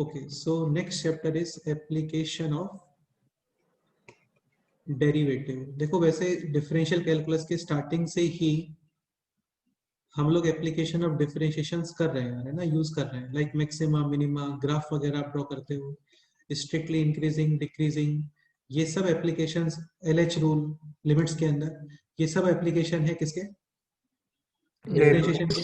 Okay, so next chapter is application of derivative. देखो वैसे differential calculus के starting से ही हम लोग एप्लीकेशन ऑफ डिफरेंशिएशंस कर रहे हैं, है ना, यूज कर रहे हैं, लाइक मैक्सिमा, मिनिमा, ग्राफ वगैरह आप ड्रॉ करते हो, स्ट्रिक्टली इंक्रीजिंग, डिक्रीजिंग, ये सब एप्लीकेशंस, एलएच रूल, लिमिट्स के अंदर, ये सब एप्लीकेशन है किसके, डिफरेंशिएशन के।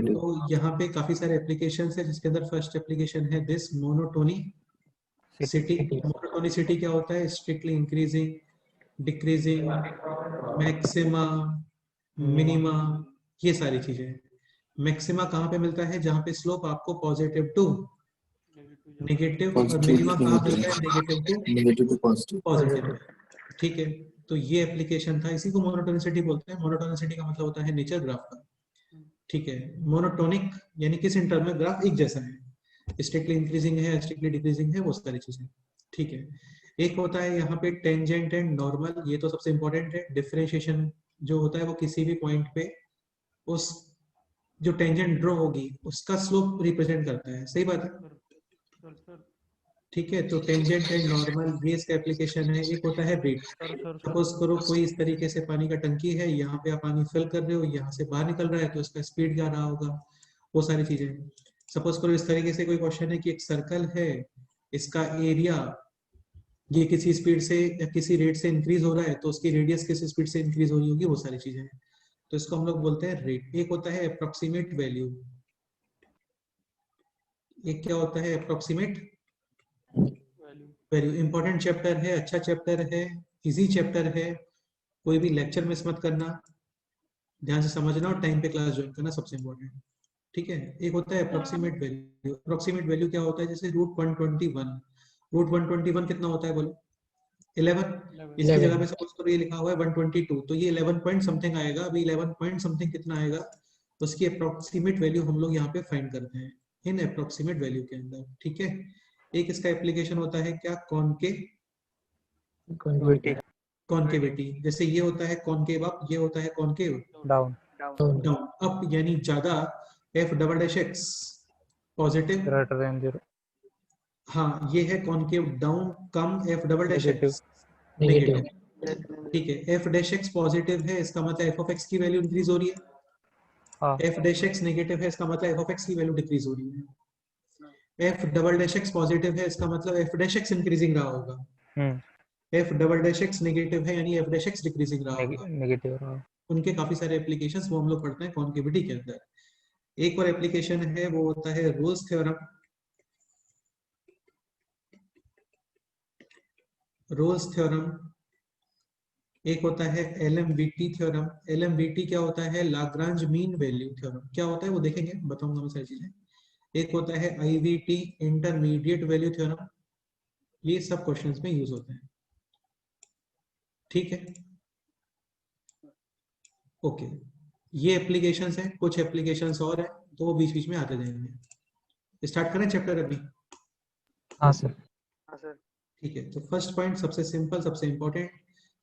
तो यहाँ पे काफी सारे एप्लीकेशंस है, जिसके अंदर फर्स्ट एप्लीकेशन है दिस मोनोटोनिसिटी। मोनोटोनिसिटी क्या होता है, strictly increasing, decreasing, maxima, minima, ये सारी चीजें। मैक्सिमा कहाँ पे मिलता है, जहाँ पे स्लोप आपको पॉजिटिव टू नेगेटिव, और मिनिमा कहाँ मिलता है, नेगेटिव टू पॉजिटिव। ठीक है, तो ये एप्लीकेशन था, इसी को मोनोटोनिसिटी बोलते हैं। मोनोटोनिसिटी का मतलब होता है नेचर ग्राफ का। ठीक है, मोनोटोनिक यानी किस इंटरवल में ग्राफ एक जैसा है, स्ट्रिक्टली इंक्रीजिंग है, स्ट्रिक्टली डिक्रीजिंग है, वो सारी चीजें। ठीक है, एक होता है यहाँ पे टेंजेंट एंड नॉर्मल, ये तो सबसे इंपॉर्टेंट है। डिफरेंशिएशन जो होता है वो किसी भी पॉइंट पे उस जो टेंजेंट ड्रॉ होगी उसका स्लोप रिप्रेजेंट करता है, सही बात है। ठीक है, तो टेंजेंट एंड नॉर्मल ये इसका एप्लीकेशन है। एक होता है रेट। सपोज करो कोई इस तरीके से पानी का टंकी है, यहाँ पे आप पानी फिल कर रहे हो, यहाँ से बाहर निकल रहा है, तो इसका स्पीड क्या रहा होगा, वो सारी चीजें। सपोज करो इस तरीके से कोई क्वेश्चन है कि एक सर्कल है, इसका एरिया ये किसी स्पीड से या किसी रेट से इंक्रीज हो रहा है, तो उसकी रेडियस किस स्पीड से इंक्रीज हो रही होगी, वो सारी चीजें। तो इसको हम लोग बोलते हैं रेट। एक होता है अप्रोक्सीमेट वैल्यू। एक क्या होता है, अप्रोक्सीमेट वैल्यू। इंपॉर्टेंट चैप्टर है, अच्छा चैप्टर है, इजी चैप्टर है, कोई भी लेक्चर मिस मत करना, ध्यान से समझना और टाइम पे क्लास ज्वाइन करना, सबसे इंपॉर्टेंट। ठीक है, एक होता है अप्रोक्सीमेट वैल्यू। अप्रोक्सीमेट वैल्यू क्या होता है, जैसे रूट 121, रूट 121 कितना होता है बोलो, 11। इसकी जगह पे सपोज करो ये लिखा हुआ है 122, तो ये 11 पॉइंट समथिंग आएगा। अभी 11 पॉइंट समथिंग कितना आएगा, उसकी अप्रोक्सीमेट वैल्यू हम लोग यहाँ पे फाइंड करते हैं इन अप्रोक्सीमेट वैल्यू के अंदर। ठीक है, एक इसका एप्लीकेशन होता है क्या, कॉन्केविटी। जैसे ये होता है कॉन्केव अप, ये होता है कॉन्केव डाउन। डाउन। अप यानी ज्यादा, f double dash x positive, greater than 0। हाँ ये है कॉन्केव डाउन, कम, f double dash x negative. ठीक है, एफ डैश एक्स पॉजिटिव है, इसका मतलब एफ ऑफ एक्स की वैल्यू इंक्रीज हो रही है। हाँ, एफ डैश एक्स नेगेटिव है, इसका मतलब एफ ऑफ एक्स की वैल्यू डिक्रीज हो रही है। F double dash x positive है, इसका मतलब एफ डैश एक्स इंक्रीजिंग रहा होगा। F double dash x negative है, यानी एफ डैश एक्स डिक्रीजिंग रहा होगा। नेगेटिव रहा। उनके काफी सारे एप्लीकेशंस वो हम लोग पढ़ते हैं कॉन्केविटी के अंदर। एक और एप्लीकेशन है, वो होता है रोल्स थ्योरम। Rolle's theorem. एक होता है एलएमवीटी थ्योरम। एलएमवीटी क्या होता है, लाग्रांज मीन वैल्यू थ्योरम। क्या होता है वो देखेंगे, बताऊंगा मैं सारी चीजें। एक होता है आईवीटी, इंटरमीडिएट वैल्यू थ्योरम। ये सब क्वेश्चंस में यूज होते हैं। ठीक है, ओके, ये एप्लीकेशंस हैं। कुछ एप्लीकेशंस और है तो वो बीच बीच में आते जाएंगे। स्टार्ट करें चैप्टर अभी? हाँ सर। ठीक है, तो फर्स्ट पॉइंट सबसे सिंपल, सबसे इंपॉर्टेंट,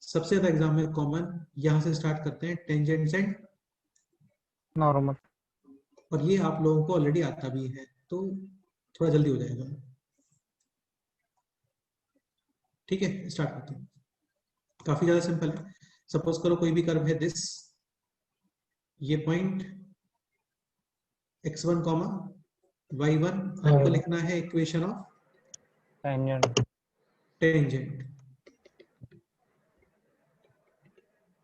सबसे ज्यादा एग्जाम में कॉमन, यहां से स्टार्ट करते हैं, टेंजेंट्स एंड नॉर्मल। और ये आप लोगों को ऑलरेडी आता भी है, तो थोड़ा जल्दी हो जाएगा। ठीक है, स्टार्ट करते हैं। काफी ज्यादा सिंपल है। सपोज करो कोई भी कर्व है दिस, ये पॉइंट x1 कॉमा y1, आपको लिखना है इक्वेशन ऑफ टेंजेंट।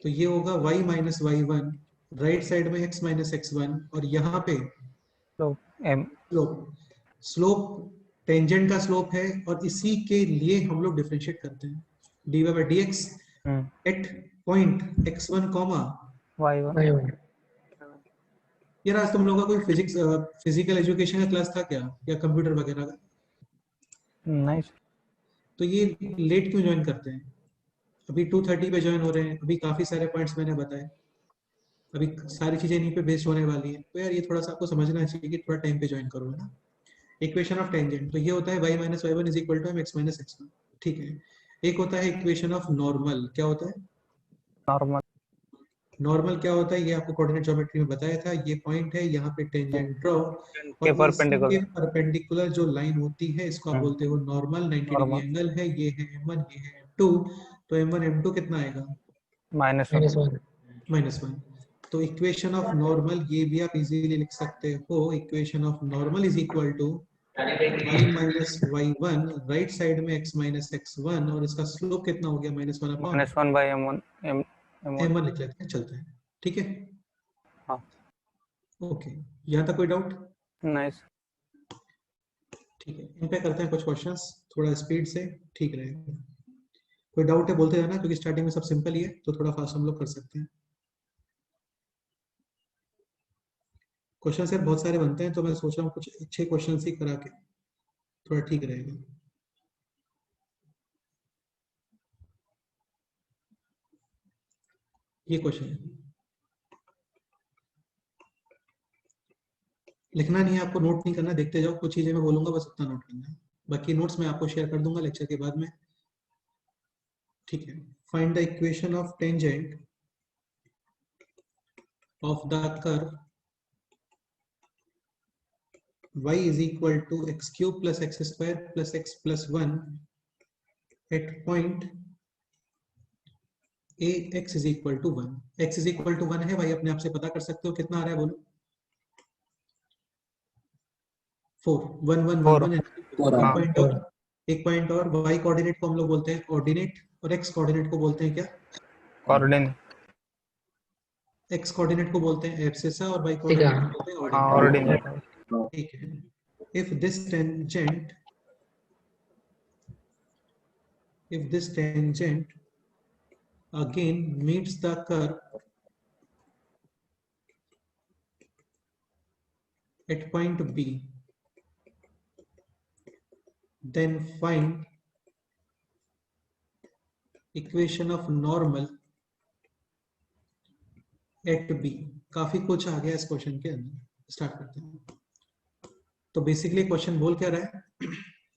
तो ये होगा y minus y1, right side में x माइनस x1, और यहाँ पे स्लोप। स्लोप टेंजेंट का स्लोप है, और इसी के लिए हम लोग डिफरेंशिएट करते हैं dy by dx at point x1 comma y1। यार आज तुम लोगों का कोई फिजिकल एजुकेशन का क्लास था क्या, या कंप्यूटर वगैरह का? नहीं। तो ये लेट क्यों ज्वाइन करते हैं? अभी 2:30 पे ज्वाइन हो रहे हैं, अभी काफी सारे पॉइंट्स मैंने बताए, अभी सारी चीजें इन्हीं पे बेस्ड होने वाली है। तो यार ये थोड़ा सा आपको समझना चाहिए कि थोड़ा टाइम पे ज्वाइन करो, है ना। इक्वेशन ऑफ टेंजेंट, तो ये होता है y minus y1 is equal to x minus x1। ठीक है, एक होता है इक्वेशन ऑफ नॉर्मल। क्या होता है नॉर्मल? नॉर्मल क्या होता है ये आपको कोऑर्डिनेट ज्योमेट्री में बताया था, ये पॉइंट है, यहाँ पे टेंजेंट ड्रॉ के और इसी के परपेंडिकुलर परपेंडिकुलर जो लाइन होती है इसको आप बोलते हो नॉर्मल। 90 डिग्री नॉर्मल एंगल है, ये है m1 ये है m2, तो m1 m2 कितना आएगा? -1 -1। तो इक्वेशन ऑफ नॉर्मल ये भी आप इजीली लिख सकते हो, equation of normal is equal to y minus y1, right side में x माइनस x1 और इसका स्लोप कितना हो गया? -1 अपॉन -1/m1 m1 m1 लिख लेते हैं, चलता है, ठीक है। हाँ ओके, यहाँ तक कोई डाउट? नाइस ठीक है, इन पे करते हैं कुछ क्वेश्चंस थोड़ा स्पीड से, ठीक रहेगा। कोई डाउट है बोलते जाना, क्योंकि स्टार्टिंग में सब सिंपल ही है, तो थोड़ा फास्ट हम लोग कर सकते हैं। क्वेश्चन यार बहुत सारे बनते हैं, तो मैं सोच रहा हूँ कुछ अच्छे क्वेश्चन ही करा के थोड़ा ठीक रहेगा। ये क्वेश्चन है, लिखना नहीं है आपको, नोट नहीं करना, देखते जाओ, कुछ चीजें मैं बोलूंगा बस उतना नोट करना है, बाकी नोट्स मैं आपको शेयर कर दूंगा लेक्चर के बाद में, ठीक है। Find the equation of tangent of the curve y is equal to x cube plus x square plus x plus 1 at point a x is equal to 1। x is equal to 1 है भाई, अपने आप से पता कर सकते हो कितना आ रहा है, बोलो। 4 1 1 1 4 1 एक पॉइंट और, एक पॉइंट और, y कोऑर्डिनेट को हम लोग बोलते हैं ऑर्डिनेट और x कोऑर्डिनेट को बोलते हैं क्या? कोऑर्डिनेट x कोऑर्डिनेट को बोलते हैं एब्सिसा और y कोऑर्डिनेट को बोलते हैं हाँ ऑर्डिनेट, ऑर्डिनेट ठीक है। if this tangent if this tangent again meets the curve at point B, then find equation of normal at B। काफी कुछ आ गया इस क्वेश्चन के अंदर, स्टार्ट करते हैं। तो बेसिकली क्वेश्चन बोल क्या रहा है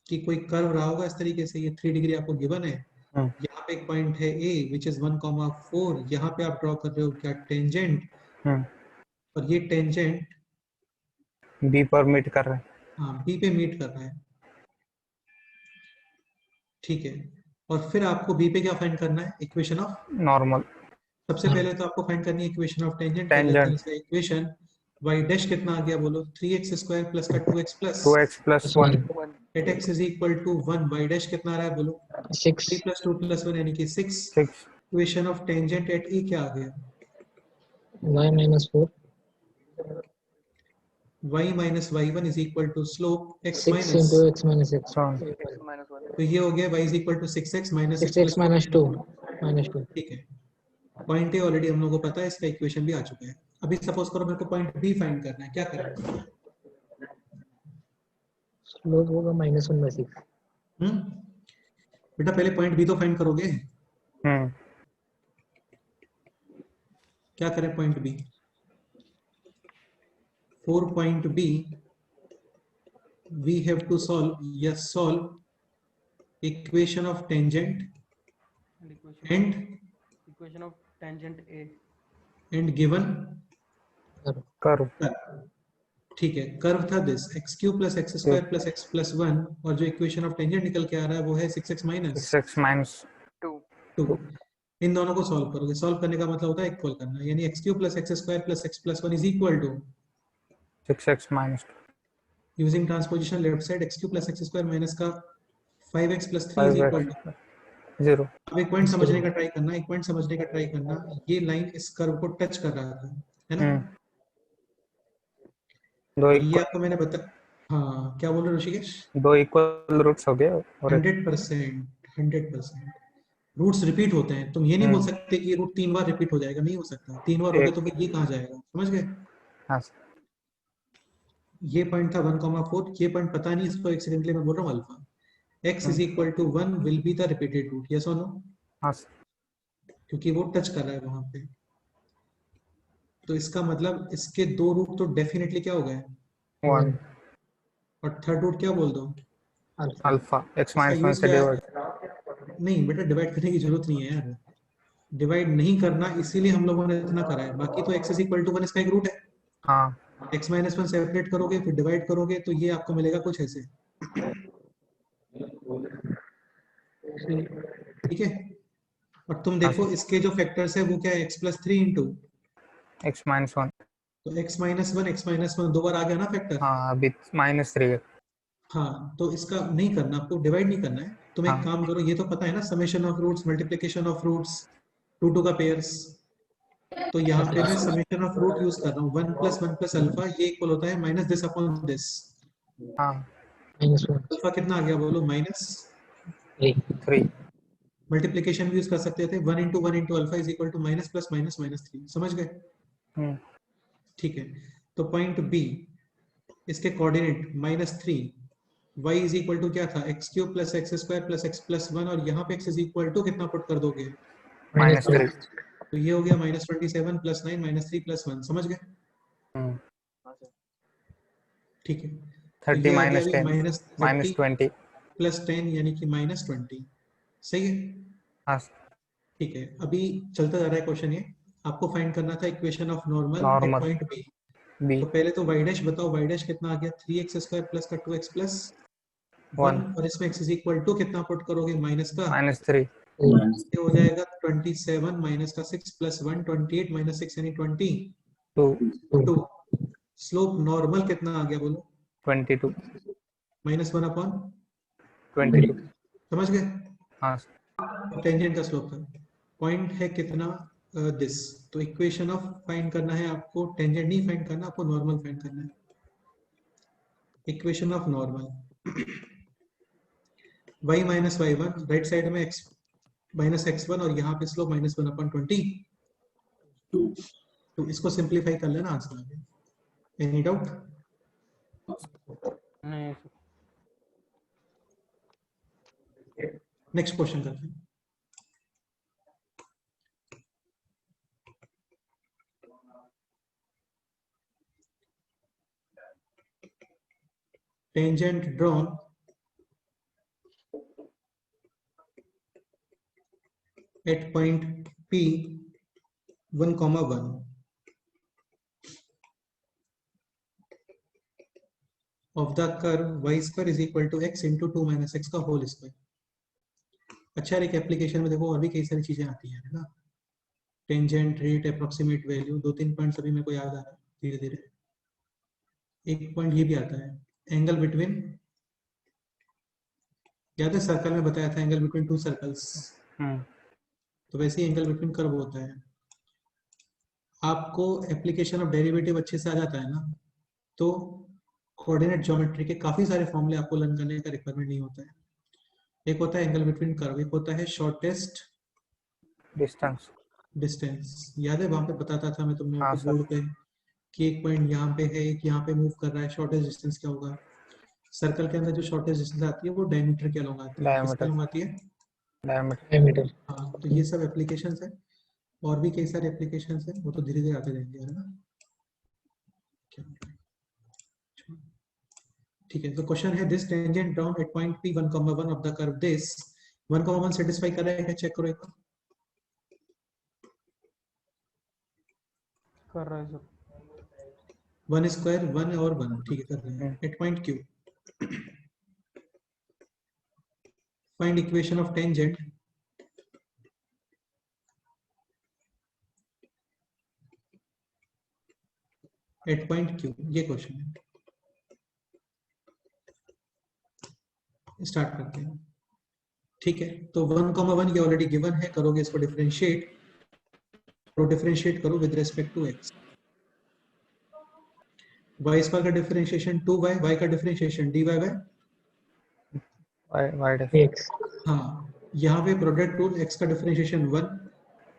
कि कोई कर्व रहा होगा इस तरीके से, ये 3 डिग्री आपको गिवन है, यहाँ पे एक पॉइंट है A विच इज 1,4, यहाँ पे आप ड्रॉ कर रहे हो क्या? टेंजेंट, और ये टेंजेंट बी पर मीट कर रहे हैं, हाँ बी पे मीट कर रहा है, ठीक है। और फिर आपको बी पे क्या फाइंड करना है? इक्वेशन ऑफ नॉर्मल सबसे पहले तो आपको फाइंड करनी है इक्वेशन ऑफ टेंजेंट, कर लेते हैं टेंजेंट इसका इक्वेशन। y डैश कितना आ गया बोलो? 3x स्क्वायर प्लस का 2x plus 2x + 1 at x is equal to 1, y dash कितना आ रहा है बोलो? 3 + 2 + 1 यानी कि 6। 6 equation of tangent eight e क्या आ गया? y minus 4 y minus y1 is equal to slope x 6 minus, into x minus x तो ये हो गया y is equal to 6x minus 6 6x minus 2 minus 2 ठीक है। पॉइंट ए ऑलरेडी हम लोगों को पता है, इसका इक्वेशन भी आ चुका है। अभी सपोज करो मेरे को पॉइंट बी फाइंड करना है, क्या करें? स्लोप होगा -1/6 बेटा पहले पॉइंट बी तो फाइंड करोगे, क्या करें point B? For point B we have to solve equation of tangent and equation of tangent A given curve ठीक है। कर्व था this x cube plus x square plus x plus 1, और जो equation of tangent निकल के आ रहा है वो है 6x माइनस 2 2। इन दोनों को सॉल्व करोगे, सॉल्व करने का मतलब होता है इक्वल करना, यानी x cube plus x square plus x plus 1 is equal to 6x - 2 using transposition left side x cube plus x square minus का 5x plus 3 is equal to 0 अब एक पॉइंट समझने का ट्राई करना, एक पॉइंट समझने का ट्राई करना, ये लाइन इस कर्व को टच कर रहा था, है ना? दो और ये आपको मैंने बता, हाँ क्या बोल रहे हो ऋषिकेश? दो इक्वल रूट्स हो गए और 100% रूट्स रिपीट होते हैं, तुम ये नहीं बोल सकते कि ये रूट 3 बार रिपीट हो जाएगा, नहीं हो सकता। 3 बार हो गया तो फिर ये कहाँ जाएगा, समझ गए? हाँ ये पॉइंट था 1,4, ये पॉइंट पता नहीं, इसको एक्सीडेंटली मैं बोल रहा हूँ alpha. x is equal to 1 will be the repeated root, yes or no? हाँ क्योंकि वो टच कर रहा है वहां पे, तो इसका मतलब इसके 2 रूट तो डेफिनेटली क्या हो गए, 1 और थर्ड रूट क्या बोल दो? अल्फा x - इसका 1 यूज से क्या है? डिवाइड नहीं बेटा डिवाइड करने की जरूरत नहीं है यार, डिवाइड नहीं करना, इसीलिए हम लोगों ने इतना करा है। बाकी तो x इज इक्वल टू 1 इसका एक रूट है। हाँ x माइनस 1 सेपरेट करोगे फिर डिवाइड करोगे तो ये आपको मिलेगा कुछ ऐसे, ठीक है। और तुम देखो इसके जो फैक्टर्स है वो क्या है, x plus 3 into x minus 1। तो x माइनस वन दो बार आ गया ना फैक्टर। हाँ अभी -3 है। हाँ तो इसका नहीं करना, आपको डिवाइड नहीं करना है। तुम एक हाँ काम करो, ये तो पता है ना, summation of roots, multiplication of roots, 2 का पेयर्स। तो यहाँ पे मैं समेशन ऑफ रूट यूज कर रहा हूँ, 1 प्लस अल्फा ये इक्वल होता है माइनस दिस अपॉन दिस। हाँ -1 अल्फा कितना आ गया बोलो,3 3। मल्टीप्लिकेशन भी यूज कर सकते थे, 1 into alpha is equal to minus plus -3। समझ गए? हम्म, ठीक है। तो पॉइंट बी, इसके coordinate -3, y is equal to क्या था, x cube plus x square plus x plus 1, और यहाँ पे x इज इक्वल टू कितना पुट कर दोगे, -3। तो ये हो गया -27 प्लस 9 -3 प्लस 1। समझ गए? ठीक है। तो 30 ये आ गया माइनस अभी 10 -30 -20। प्लस 10 यानी कि -20। सही है। हाँ ठीक है, अभी चलता जा रहा है क्वेश्चन। ये आपको फाइंड करना था equation of normal at normal point B. b तो पहले तो y डैश बताओ, y डैश कितना आ गया, 3x स्क्वायर प्लस का 2x प्लस 1, 1 और इसमें x इज इक्वल टू कितना पुट करोगे, माइनस का, -3 ये हो जाएगा 27 माइनस का 6 प्लस 1, 28 माइनस 6 यानी 2 22। स्लोप नॉर्मल कितना आ गया बोलो, 22 -1 अपॉन, 22। समझ गए? हाँ टेंजेंट का स्लोप था। पॉइंट है कितना, दिस। तो इक्वेशन ऑफ फाइंड करना है आपको, टेंजेंट नहीं फाइंड करना, आपको नॉर्मल फाइंड करना है। Equation of normal, y minus y1, right side में x माइनस x1, और यहाँ पे स्लोप -1 अपॉन 20। तो इसको सिंप्लीफाई कर लेना, आंसर आ गया। Any doubt? नहीं नेक्स्ट क्वेश्चन करते हैं। Tangent drawn at point P 1, 1 of the curve y square is equal to x into 2 minus x का होल स्क्वायर। अच्छा, एक एप्लीकेशन में देखो और भी कई सारी चीजें आती हैं, है ना। Tangent, rate, approximate value, 2-3 points अभी मेरे को याद आ रहा है धीरे धीरे। एक पॉइंट ये भी आता है, एंगल बिटवीन, याद है सर्कल में बताया था, एंगल बिटवीन 2 सर्कल्स। तो वैसे ही एंगल बिटवीन कर्व होता है। आपको एप्लीकेशन ऑफ डेरिवेटिव अच्छे से आ जाता है ना, तो कोऑर्डिनेट ज्योमेट्री के काफी सारे फॉर्मूले आपको लर्न करने का रिक्वायरमेंट नहीं होता है। एक होता है एंगल बिटवीन कर्व, एक होता है शॉर्टेस्ट डिस्टेंस। याद है वहां पे बताता था मैं तुम लोगों हाँ को सर। बोर्ड पे कि एक पॉइंट यहाँ पे है, एक यहाँ पे मूव कर रहा है, शॉर्टेस्ट डिस्टेंस क्या होगा। सर्कल के अंदर जो शॉर्टेस्ट डिस्टेंस आती है वो डायमीटर के अलॉन्ग आती है, किसके अलॉन्ग आती है, डायमीटर। हाँ। तो ये सब एप्लीकेशंस है, और भी कई सारे एप्लीकेशंस है, वो तो धीरे धीरे आते जाएंगे, है ना। ठीक है, तो क्वेश्चन है this tangent drawn at point P 1, 1 of the curve this 1, 1 satisfy कर रहा है क्या, चेक करो एक बार। कर रहा है सर। 1 स्क्वायर 1 और 1, ठीक है, कर रहे हैं। At point Q find equation of tangent at point Q, ये क्वेश्चन है। स्टार्ट करते हैं। ठीक है, तो 1, 1 ये ऑलरेडी गिवन है, करोगे इसको डिफरेंशिएट, तो डिफरेंशिएट करो with respect to x। y square का डिफरेंशिएशन 2y, y का डिफरेंशिएशन dy बाय, x हाँ। यहाँ पे प्रोडक्ट रूल, x का डिफरेंशिएशन 1,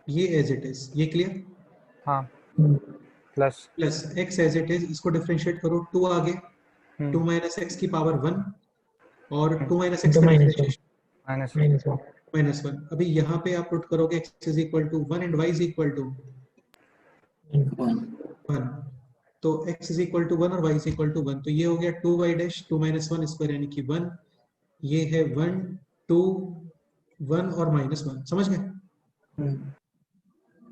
ये एज इट इज, ये क्लियर। हाँ plus plus x as it is, इसको डिफरेंशिएट करो, 2 आगे, 2 माइनस एक्स की पावर 1, और 2 माइनस एक्स का डिफरेंशिएशन -1। अभी यहाँ पे आप पुट करोगे x is equal to 1 and y is equal to 1, तो x इज इक्वल टू 1 और y इज इक्वल टू 1, तो ये हो गया 2y डैश 2 माइनस 1 स्क्वायर यानी कि 1, ये है 1, 2, 1 और -1। समझ गए?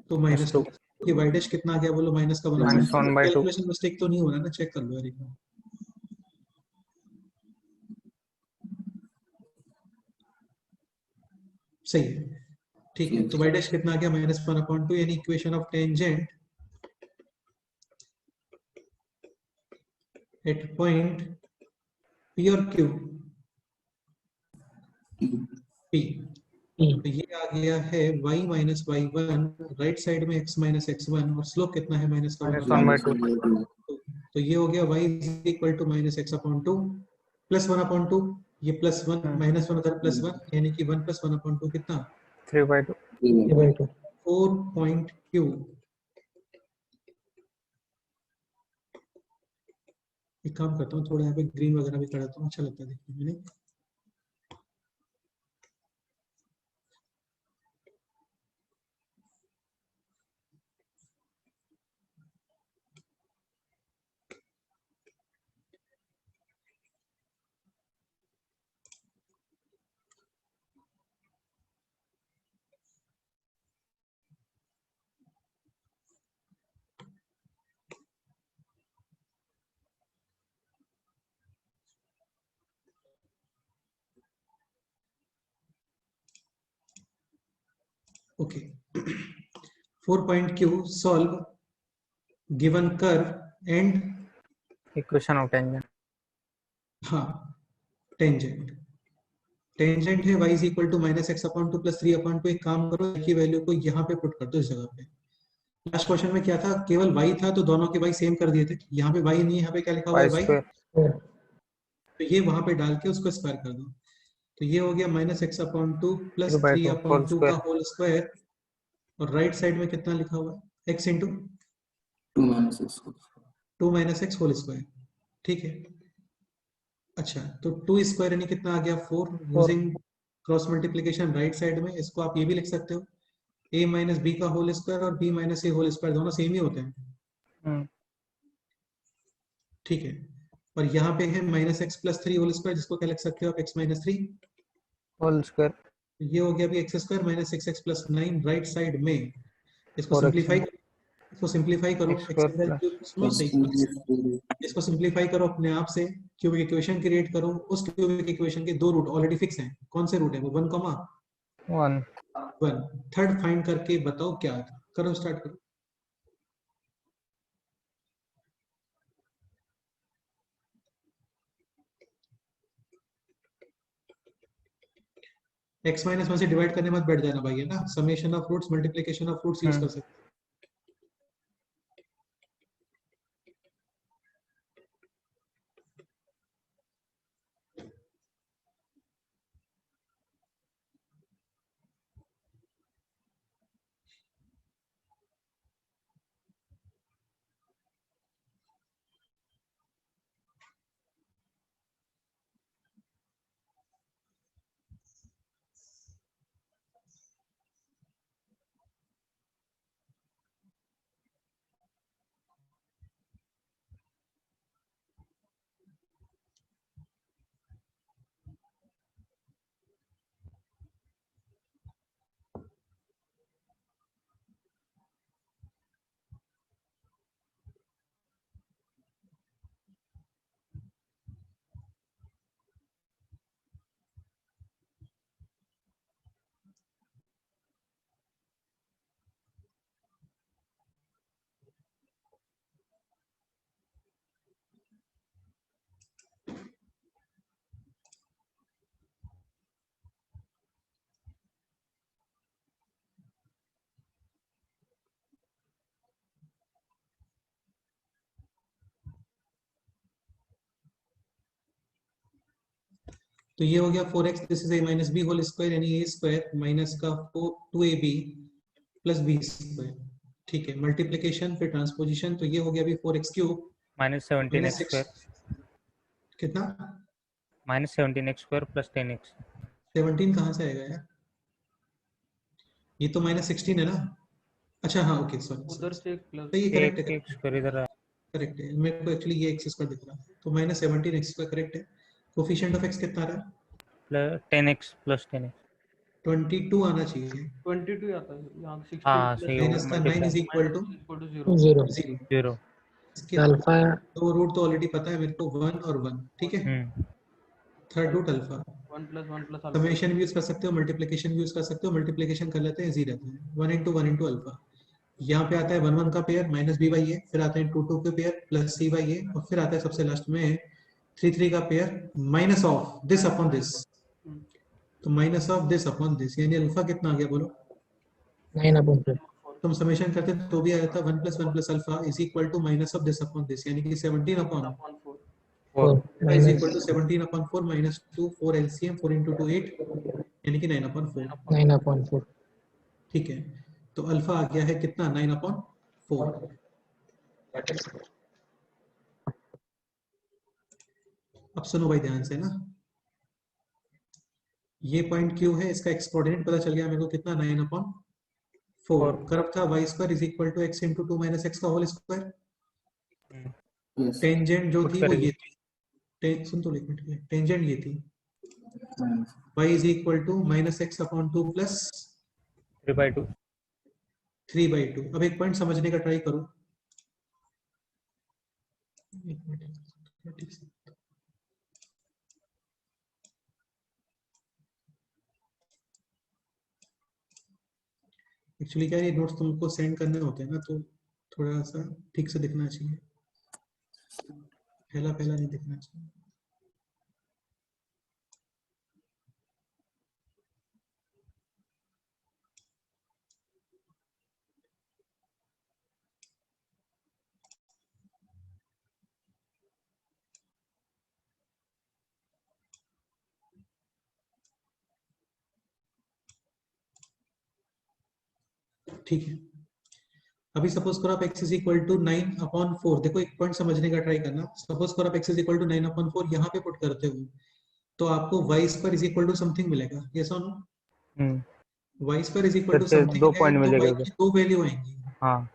तो माइनस -2 कि वाई डैश कितना आ गया बोलो, माइनस का 1/2। -1/2 कैलकुलेशन मिस्टेक तो नहीं हो रहा ना, चेक कर लो यार एक बार। सही है, ठीक है। तो वाई डैश कितना आ गया, -1/2, यानी equation of tangent at point P और क्यू, पी। तो ये आ गया है y minus y1, right side में x माइनस x1, और स्लोप कितना है, माइनस का -1/2 तो ये हो गया y is equal to -x/2 plus 1/2, ये +1 -1 उधर +1, यानी कि 1 + 1/2 कितना, 3/2 3/2 4 पॉइंट q। एक काम करता हूँ, थोड़ा यहाँ पे ग्रीन वगैरह भी कर देता हूँ, अच्छा लगता है देखने में। Okay 4 point q solve given curve and equation of tangent. हाँ टेंजेंट, टेंजेंट है y is equal to -x/2 plus 3/2। एक काम करो, की वैल्यू को यहाँ पे पुट कर दो इस जगह पे। लास्ट क्वेश्चन में क्या था, केवल y था तो दोनों के y सेम कर दिए थे, यहाँ पे y नहीं है, यहाँ पे क्या लिखा हुआ है y, y²। तो ये वहां पे डाल के उसको स्क्वायर कर दो। तो ये हो गया -x/2 प्लस 3/2 होल 3/2 का होल स्क्वायर, और राइट साइड में कितना लिखा हुआ है, x into 2 - x whole square, ठीक है। अच्छा, तो 2 स्क्वायर यानी कितना आ गया, 4, using cross multiplication right side में। इसको आप ये भी लिख सकते हो, a माइनस बी का होल स्क्वायर और b माइनस ए होल स्क्वायर दोनों सेम ही होते हैं, ठीक है। और यहाँ पे है -x प्लस 3 होल स्क्वायर, जिसको क्या लिख सकते हो आप, x माइनस 3 होल स्क्वायर। ये हो गया अभी x² minus 6x plus 9 right side में। इसको 4x सिंप्लीफाई करो, x² x की वैल्यू सुनो सही, इसको सिंप्लीफाई करो अपने आप से, क्यूबिक इक्वेशन क्रिएट करो। उस क्यूबिक इक्वेशन के दो रूट ऑलरेडी फिक्स हैं, कौन से रूट है वो, 1, 1 1। थर्ड फाइंड करके बताओ क्या आता, करो स्टार्ट करो। x माइनस 1 से डिवाइड करने मत बैठ जाना भाई, है ना, summation of roots multiplication of roots use कर सकते हैं। तो ये हो गया 4x, this is a minus B whole square, यानी a स्क्वायर माइनस का 2ab प्लस बी स्क्वायर, ठीक है। मल्टीप्लीकेशन फिर ट्रांसपोजिशन, तो ये हो गया अभी 4x क्यूब -17x² कितना, -17x² प्लस 10x। 17 कहाँ से आएगा यार, ये तो -16 है ना। अच्छा हाँ ओके सॉरी, उधर से प्लस, तो ये करेक्ट है, x स्क्वायर इधर है। करेक्ट है। मेरे को एक्चुअली ये x स्क्वायर दिख रहा है, तो -17 x स्क्वायर करेक्ट है। कोफिशिएंट ऑफ x कितना आ रहा है, प्लस 10x प्लस 10x 22 आना चाहिए 22 आता है यहाँ 16 हाँ, plus सही माइनस होगा, का 9 multiply is equal to equal to 0 0 0। 0। इसके अल्फा दो रूट तो ऑलरेडी पता है मेरे को 1 और 1, ठीक है। Third root alpha 1 plus 1 plus alpha summation भी यूज कर सकते हो, मल्टीप्लिकेशन भी यूज कर सकते हो। मल्टीप्लिकेशन कर लेते हैं, इजी रहता है। 1 इंटू 1 इंटू अल्फा, यहाँ पे आता है 1 1 का पेयर माइनस बी बाई ए, फिर आता है 2 2 के पेयर प्लस सी बाई ए, और फिर आता है सबसे लास्ट में 3 3 का pair minus of this upon this. तो minus of this upon this यानी अल्फा कितना आ गया बोलो। 9/4 तुम समेशन करते तो भी आ जाता 1 plus alpha is equal to minus of this upon this यानी कि 17 upon upon 4 4। Alpha is equal to 17 upon 4 minus 2 4 LCM 4 into 2 8 यानी कि 9 अपॉन 4। 9/4 ठीक है, तो अल्फा आ गया है कितना 9 अपॉन 4। अब सुनो भाई ध्यान से ना, ये पॉइंट क्यू है, इसका एक्स कोऑर्डिनेट पता चल गया मेरे को कितना 9 अपॉन 4। कर्व था y square is equal to x into 2 minus x का होल स्क्वायर। टेंजेंट जो थी वो ये थी, सुन तो एक मिनट, टेंजेंट ये थी y is equal to minus x upon 2 plus 3/2। 3/2। अब एक पॉइंट समझने का ट्राई करो। एक मिनट, एक्चुअली क्या ये नोट्स तुमको सेंड करने होते हैं ना, तो थोड़ा सा ठीक से दिखना चाहिए, पहला पहला नहीं दिखना चाहिए। ठीक है, अभी सपोज करो आप x is equal to 9 upon 4। देखो एक पॉइंट समझने का ट्राई करना। सपोज करो आप x is equal to 9 upon 4 यहाँ पे पुट करते हो, तो आपको y square is equal to something मिलेगा। यस और no? y square is equal फिर टू से समथिंग 2 है पॉइंट तो y मिलेगा की उधर। 2 वैल्यू आएंगी, हाँ,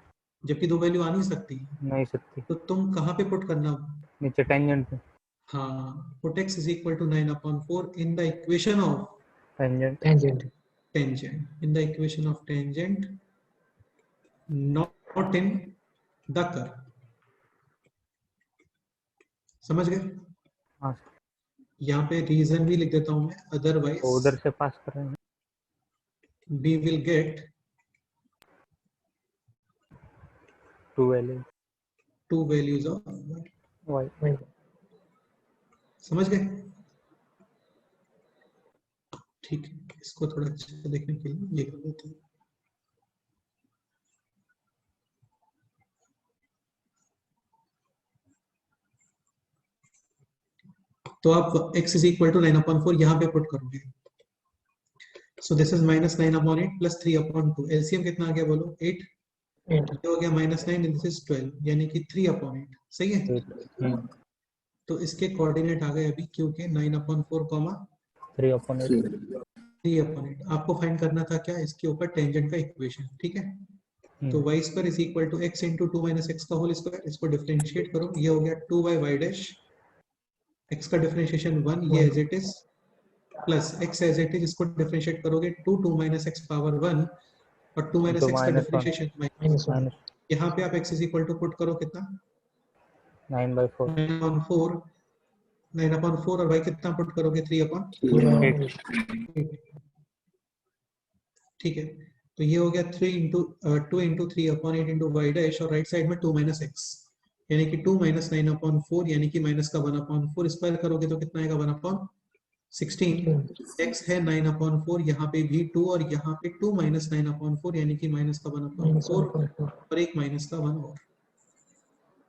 जबकि 2 वैल्यू आ नहीं सकती। नहीं सकती, तो तुम कहाँ पे पुट करना? नीचे टेंजेंट पे। हाँ, put x is equal to 9 upon 4 in the equation of tangent. Tangent tangent, in the equation of tangent, not in the curve. समझ गए? हाँ, यहाँ पे रीजन भी लिख देता हूं मैं, तो अदरवाइज उधर से पास कर रहे हैं। we will get 2 value two values of y। y। समझ गए? ठीक है, इसको थोड़ा अच्छे से देखने के लिए ये कर देते हैं। तो आप x is equal to 9 upon 4 यहाँ पे पुट करोगे। So this is minus 9 upon 8 plus 3 upon 2। LCM कितना आ गया बोलो? 8। 8 ये हो गया माइनस 9 दिस इज 12 यानी कि 3 अपॉन 8। सही है? तो इसके कोऑर्डिनेट आ गए अभी क्यू के 9 अपॉन 4 कॉमा 3/8। 3 अपॉन 8। आपको फाइंड करना था क्या? इसके ऊपर टेंजेंट का इक्वेशन। ठीक है, तो y square is equal to x into 2 minus x का होल स्क्वायर। इसको डिफरेंशिएट करो, ये हो गया 2y डैश, x का डिफरेंशिएशन 1, ये as it is, plus x as it is, इसको डिफरेंशिएट करोगे 2 माइनस एक्स पावर 1, और 2 माइनस तो एक्स का -1 डिफरेंशिएशन -1 यहाँ पे आप x is equal to put करो कितना? 9/4। 9/4। 9/4 और y कितना पुट करोगे? 3/8। 8। ठीक है, तो ये हो गया 3 into 2 into 3/8 into y dash, और राइट साइड में 2 माइनस एक्स यानी कि 2 माइनस 9/4 यानी कि माइनस का 1/4। स्क्वायर करोगे तो कितना आएगा? 1/16। एक्स है 9/4, यहाँ पे भी 2 और यहाँ पे 2 माइनस 9/4 यानी कि माइनस का 1/4 और एक माइनस का 1 और।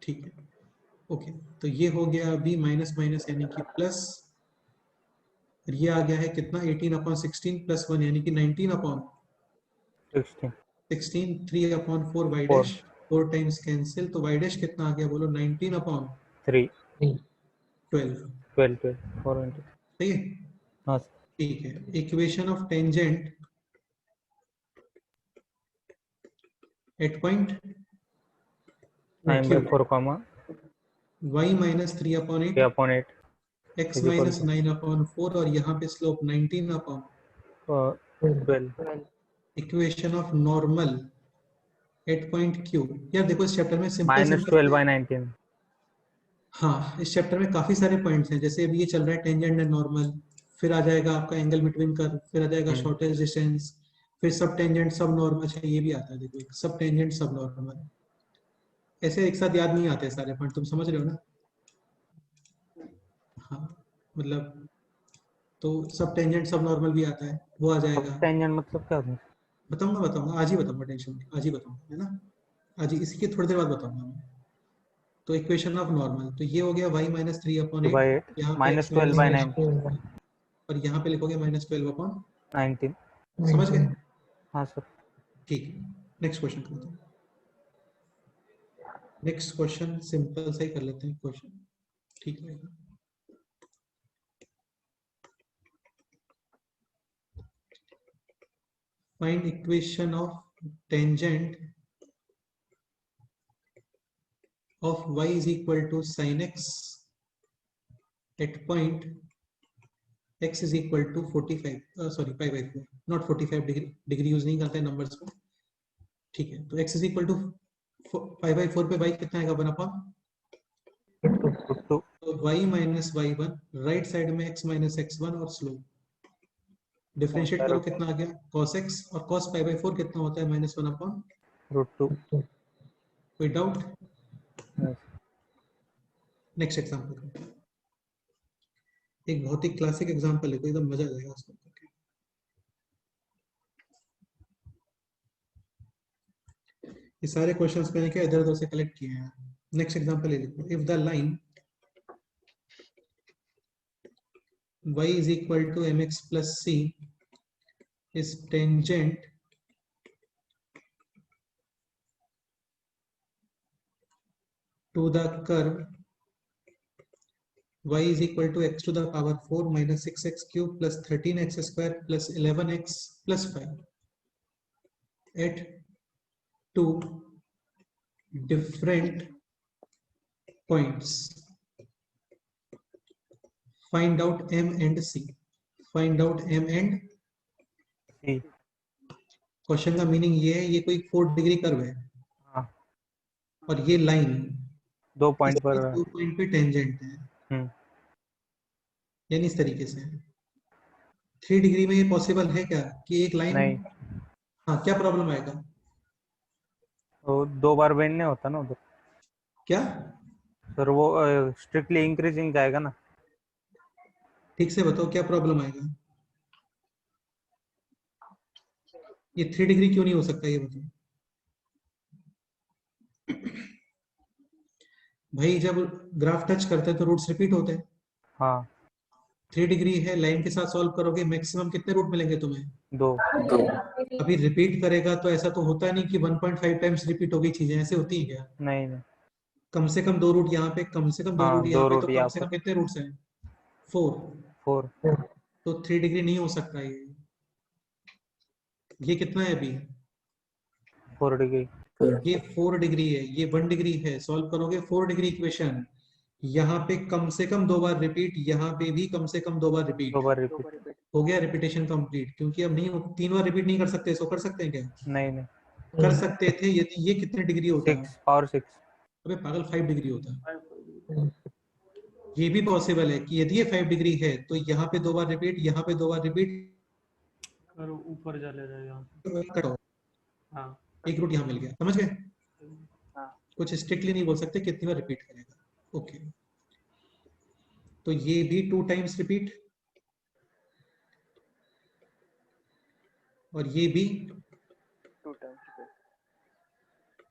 ठीक है, ओके, तो ये हो गया अभी माइनस माइनस यानी कि प्लस, ये आ गया है कितना? 18/16 प्लस 1 यानी कि 16। 19/16। 3/4 y डैश, 4 टाइम्स कैंसिल, तो y डैश कितना आ गया बोलो? 3 19/12। 12 4 into। सही है? हाँ, ठीक है, equation of tangent at point 9/4 comma y minus 3/8 3/8 x minus 9/4 और यहाँ पे slope 19/। 12. Equation of normal eight point Q। यार देखो इस चैप्टर में -12 by 19. हाँ, इस चैप्टर में काफी सारे पॉइंट्स हैं। जैसे अभी ये चल रहा है टेंजेंट एंड नॉर्मल, फिर आ जाएगा आपका एंगल बिटवीन कर्व, फिर आ जाएगा शॉर्टेस्ट डिस्टेंस, फिर सब टेंजेंट सब नॉर्मल है, ये भी आता है। देखो सब टेंजेंट सब नॉर्मल, ऐसे एक साथ याद नहीं आते सारे पॉइंट, तुम समझ रहे हो ना? हाँ, मतलब तो सब टेंजेंट सब नॉर्मल भी आता है, वो आ जाएगा। टेंजेंट मतलब क्या होता है? बताऊंगा आज ही बताऊंगा, टेंशन नहीं, आज ही बताऊंगा, है ना? आज ही, इसी के थोड़ी देर बाद बताऊंगा मैं। तो इक्वेशन ऑफ नॉर्मल, तो ये हो गया y - 3/8, यहाँ पे x -12 by -3 9. और यहाँ पे लिखोगे -12/19। 19. समझ गए? हाँ सर. ठीक है, नेक्स्ट क्वेश्चन करते हैं। नेक्स्ट क्वेश्चन सिंपल सा ही कर लेते हैं क्वेश्चन, ठीक रहेगा। Find equation of tangent of y is equal to sin x at point x is equal to 45 pi/4, not 45 degree use नहीं करते नंबर्स को, ठीक है? तो x is equal to pi/4 पे y कितना आएगा? 1/2। तो y - y1, राइट साइड में x - x1 और स्लोप डिफरेंशिएट करो, कितना आ गया? cos x, और cos pi/4 कितना होता है? -1/√2। कोई डाउट? नेक्स्ट एग्जांपल, एक बहुत ही क्लासिक एग्जांपल है, एकदम मजा आ जाएगा उसको करके। ये सारे क्वेश्चंस मैंने क्या इधर उधर से कलेक्ट किए हैं। नेक्स्ट एग्जांपल ले लीजिए। If the line y is equal to mx plus c is tangent to the curve y is equal to x to the power 4 minus 6x cube plus 13x square plus 11x plus 5 at two different points. Find out m and c. Find out m and C. Question का meaning ये है, ये कोई 4 degree curve है, हाँ. और ये line 2 point पर. 2 पॉइंट पे टेंजेंट है, यानी इस तरीके से 3 डिग्री में ये पॉसिबल है क्या कि एक लाइन? नहीं. हाँ, क्या प्रॉब्लम आएगा? तो 2 बार बेंड नहीं होता ना उधर. क्या? सर वो स्ट्रिक्टली इंक्रीजिंग जाएगा ना. ठीक से बताओ, क्या प्रॉब्लम आएगा? ये 3 डिग्री क्यों नहीं हो सकता, ये बताओ भाई। जब ग्राफ टच करते हैं तो रूट्स रिपीट होते हैं। हाँ. 3 डिग्री है, लाइन के साथ सॉल्व करोगे, मैक्सिमम कितने रूट मिलेंगे तुम्हें? 2. अभी रिपीट करेगा तो ऐसा तो होता नहीं कि 1.5 टाइम्स रिपीट हो गई चीजें, ऐसे होती है क्या? नहीं नहीं. कम से कम 2 रूट यहाँ पे, कम से कम 2 हाँ, रूट 2 यहाँ पे, रूट तो कम यहाँ से पर. कम कितने रूट्स हैं? 4। 4. तो 3 डिग्री नहीं हो सकता ये कितना है अभी? 4 डिग्री. ये 4 डिग्री है, ये 1 डिग्री है। सॉल्व करोगे 4 डिग्री इक्वेशन, यहाँ पे कम से कम 2 बार रिपीट, यहाँ पे भी कम से कम 2 बार रिपीट। 2 बार रिपीट. हो गया रिपीटेशन कंप्लीट, क्योंकि अब नहीं 3 बार रिपीट नहीं कर सकते। इसको कर सकते हैं क्या? नहीं नहीं. कर सकते थे यदि ये कितने डिग्री होता है? 6 पावर 6. अबे पागल, 5 डिग्री होता है। ये भी पॉसिबल है कि यदि ये 5 डिग्री है तो यहाँ पे 2 बार रिपीट, यहाँ पे 2 बार रिपीट, और ऊपर चले जाए यहाँ से। Cut off. हाँ, एक रूट यहाँ मिल गया, समझ गए? हाँ. कुछ स्ट्रिक्टली नहीं बोल सकते कितनी बार रिपीट करेगा। ओके, तो ये भी 2 टाइम्स रिपीट, और ये भी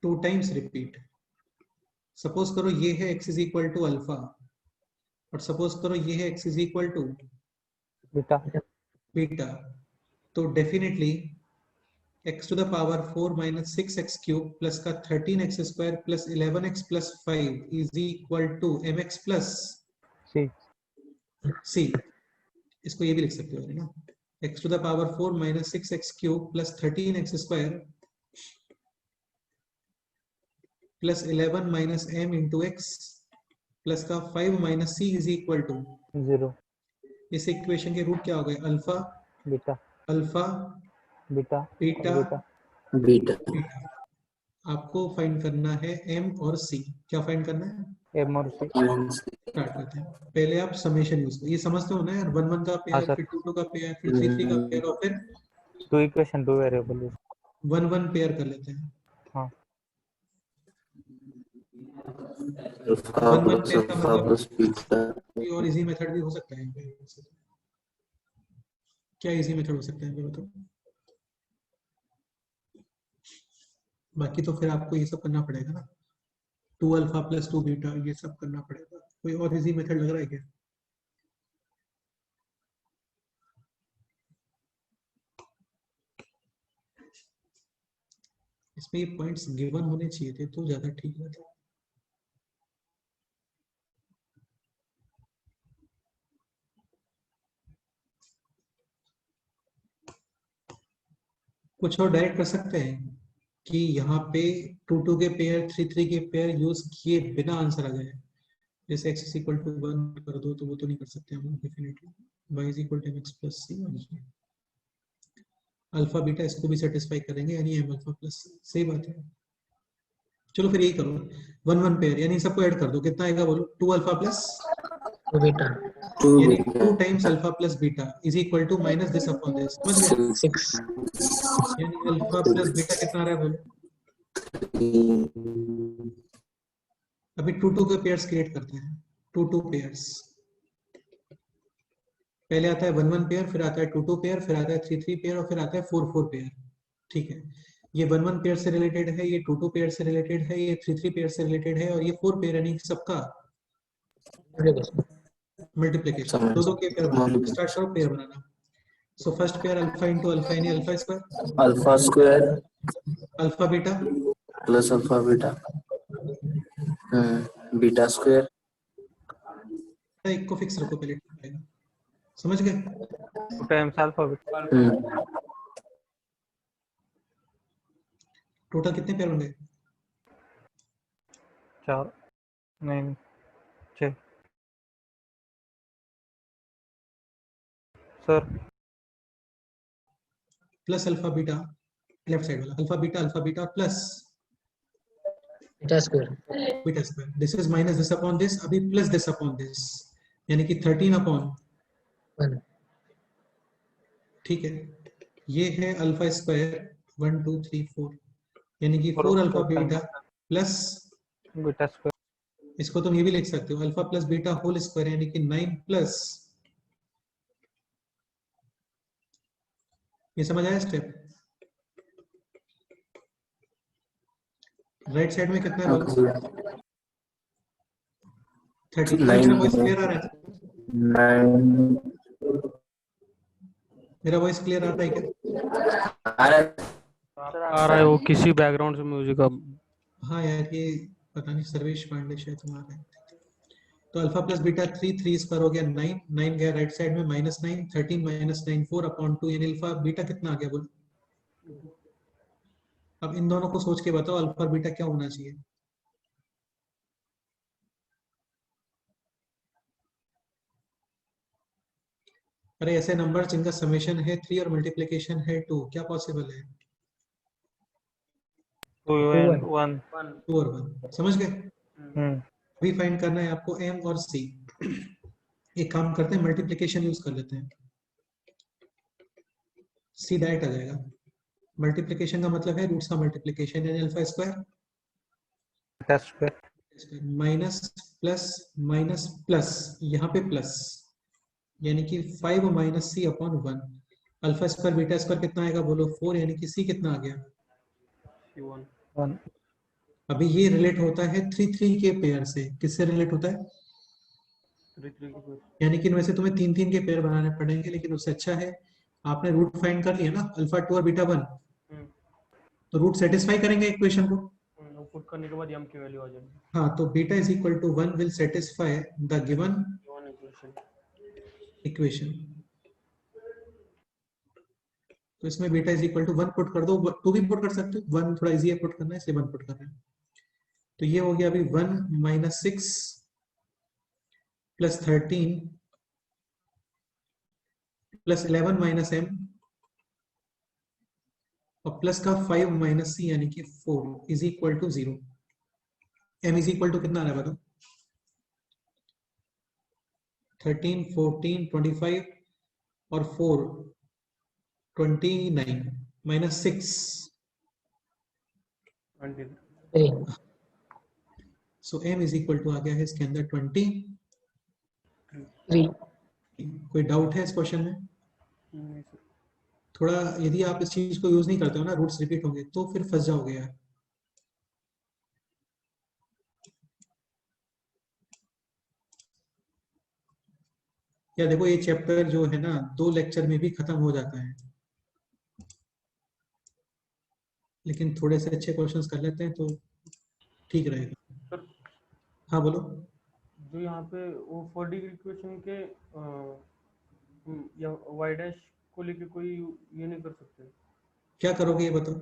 2 टाइम्स रिपीट। सपोज करो ये है x is equal to alpha, और सपोज करो ये है x is equal to beta. Beta. तो definitely x to the power 4 minus 6x cube plus का 13x square plus 11x plus 5 is equal to mx plus C. c। इसको ये भी लिख सकते हो ना, x to the power 4 minus 6x cube plus 13x square plus 11 minus m into x plus का 5 minus c is equal to 0. इस equation के रूट क्या हो गए? Alpha beta. Alpha, beta, beta, beta, beta, beta. आपको find करना है M और सी। क्या फाइंड करना है? एम और सी। स्टार्ट करते हैं। पहले आप समेशन यूज करो। ये समझते हो ना यार, 1 1 का हाँ पेयर, सर, फिर 2 2 का पेयर, फिर 3 3 का पेयर, और फिर 2 इक्वेशन 2 वेरिएबल। 1 1 पेयर कर लेते हैं। हाँ, 1 1 पेयर का मतलब प्लस बीटा। कोई और इजी मेथड भी हो सकता है। क्या इजी मेथड हो सकता है बताओ? बाकी तो फिर आपको ये सब करना पड़ेगा ना, 2 अल्फा प्लस 2 बीटा, ये सब करना पड़ेगा। कोई और इजी मेथड लग रहा है क्या? इसमें ये पॉइंट्स गिवन होने चाहिए थे तो ज्यादा ठीक रहता। कुछ और डायरेक्ट कर सकते हैं कि यहाँ पे 2 2 के पेयर, 3 3 के पेयर यूज किए बिना आंसर आ जाए। जैसे x is equal to 1 कर दो तो वो तो नहीं कर सकते हम definitely. y is equal to mx plus c और g। अल्फा बीटा इसको भी सेटिस्फाई करेंगे, यानी m अल्फा प्लस c। सही बात है। चलो फिर यही करो, 1 1 पेयर, यानी सबको ऐड कर दो। कितना आएगा बोलो? 2 अल्फा प्लस, 2 बीटा, यानी 2 times alpha plus beta is equal to minus this upon this. समझ गए? 6, यानी अल्फा प्लस बीटा कितना आ रहा है बोलो? अभी 2 2 के पेयर्स क्रिएट करते हैं। 2 2 पेयर्स, पहले आता है 1 1 पेयर, फिर आता है 2 2 पेयर, फिर आता है 3 3 पेयर, और फिर आता है 4 4 पेयर। ठीक है, ये 1 1 पेयर से रिलेटेड है, ये 2 2 पेयर से रिलेटेड है, ये 3 3 पेयर से रिलेटेड है, और ये 4 पेयर, यानी सबका मल्टीप्लिकेशन। दो दो के पेयर बनाना। स्टार्ट करो पेयर बनाना। So first pair alpha into alpha, यानी alpha square, alpha square alpha beta, plus alpha beta, beta square, एक को फिक्स रखो पहले, ठीक है? समझ गए? 2 टाइम्स अल्फा बीटा। टोटल कितने पेयर होंगे? 4 नहीं 6 sir. Plus alpha beta, left side वाला अल्फा बीटा और plus beta square, beta square. This is minus this upon this, अभी प्लस दिस अपॉन दिस, यानी कि 13 अपॉन। 1, ठीक है, ये है अल्फा स्क्वायर 1 2 3 4, यानी कि 4 alpha beta plus beta square. इसको तुम ये भी लिख सकते हो alpha plus beta whole square, यानी कि 9 प्लस। ये समझ आया स्टेप? राइट साइड में कितना है बोलो? 13। मेरा वॉइस क्लियर आ रहा है? मेरा वॉइस क्लियर आ रहा है क्या? आ रहा है वो किसी बैकग्राउंड से म्यूजिक अब। हाँ यार, ये पता नहीं, सर्वेश पांडे शायद तुम्हारा है। तो अल्फा प्लस बीटा 3 3 स्क्वायर हो गया 9, 9 गया राइट साइड में -9, 13 - 9 4 अपॉन 2, यानी अल्फा बीटा कितना आ गया बोलो? अब इन दोनों को सोच के बताओ अल्फा बीटा क्या होना चाहिए? अरे ऐसे नंबर जिनका समेशन है 3 और मल्टीप्लिकेशन है 2, क्या पॉसिबल है? 2 and 1। 2 और 1, समझ गए? अभी फाइंड करना है आपको m और c। एक काम करते हैं, मल्टीप्लिकेशन यूज कर लेते हैं, c डायरेक्ट आ जाएगा। मल्टीप्लिकेशन का मतलब है रूट्स का मल्टीप्लिकेशन, यानी alpha square minus plus minus plus, यहाँ पे प्लस, यानी कि 5 minus c upon 1। Alpha square beta square कितना आएगा बोलो? 4, यानी कि c कितना आ गया? 1। अभी ये रिलेट होता है 3 3 के पेयर से। किससे रिलेट होता है? 3 3 के पेयर। यानी कि वैसे तुम्हें 3 3 के पेयर बनाने पड़ेंगे, लेकिन उससे अच्छा है आपने रूट फाइंड कर लिया ना, अल्फा 2 और बीटा 1, तो रूट सेटिस्फाई करेंगे इक्वेशन को। पुट करने के बाद m की वैल्यू आ जाएगी। हाँ, तो beta is equal to 1 will satisfy the given equation. तो इसमें beta is equal to 1 put कर दो, 2 भी पुट कर सकते हो, 1 थोड़ा इजी है पुट करना है इसलिए 1 पुट कर रहे हैं। तो ये हो गया अभी 1 minus 6 plus 13 plus 11 minus m और प्लस का 5 माइनस सी यानी कि 4 is equal to 0। m is equal to कितना आ रहा है बताओ? 13, 14, 25 और 4 29 minus 6। 3 so m is equal to आ गया है इसके अंदर 20। 3 कोई डाउट है इस क्वेश्चन में? थोड़ा यदि आप इस चीज को यूज नहीं करते हो ना, रूट्स रिपीट होंगे तो फिर फंस जाओगे यार। या देखो ये चैप्टर जो है ना 2 लेक्चर में भी खत्म हो जाता है, लेकिन थोड़े से अच्छे क्वेश्चंस कर लेते हैं तो ठीक रहेगा। हाँ बोलो। जो यहाँ पे वो 4 डिग्री इक्वेशन के या y डैश को लेके कोई ये नहीं कर सकते? क्या करोगे ये बताओ?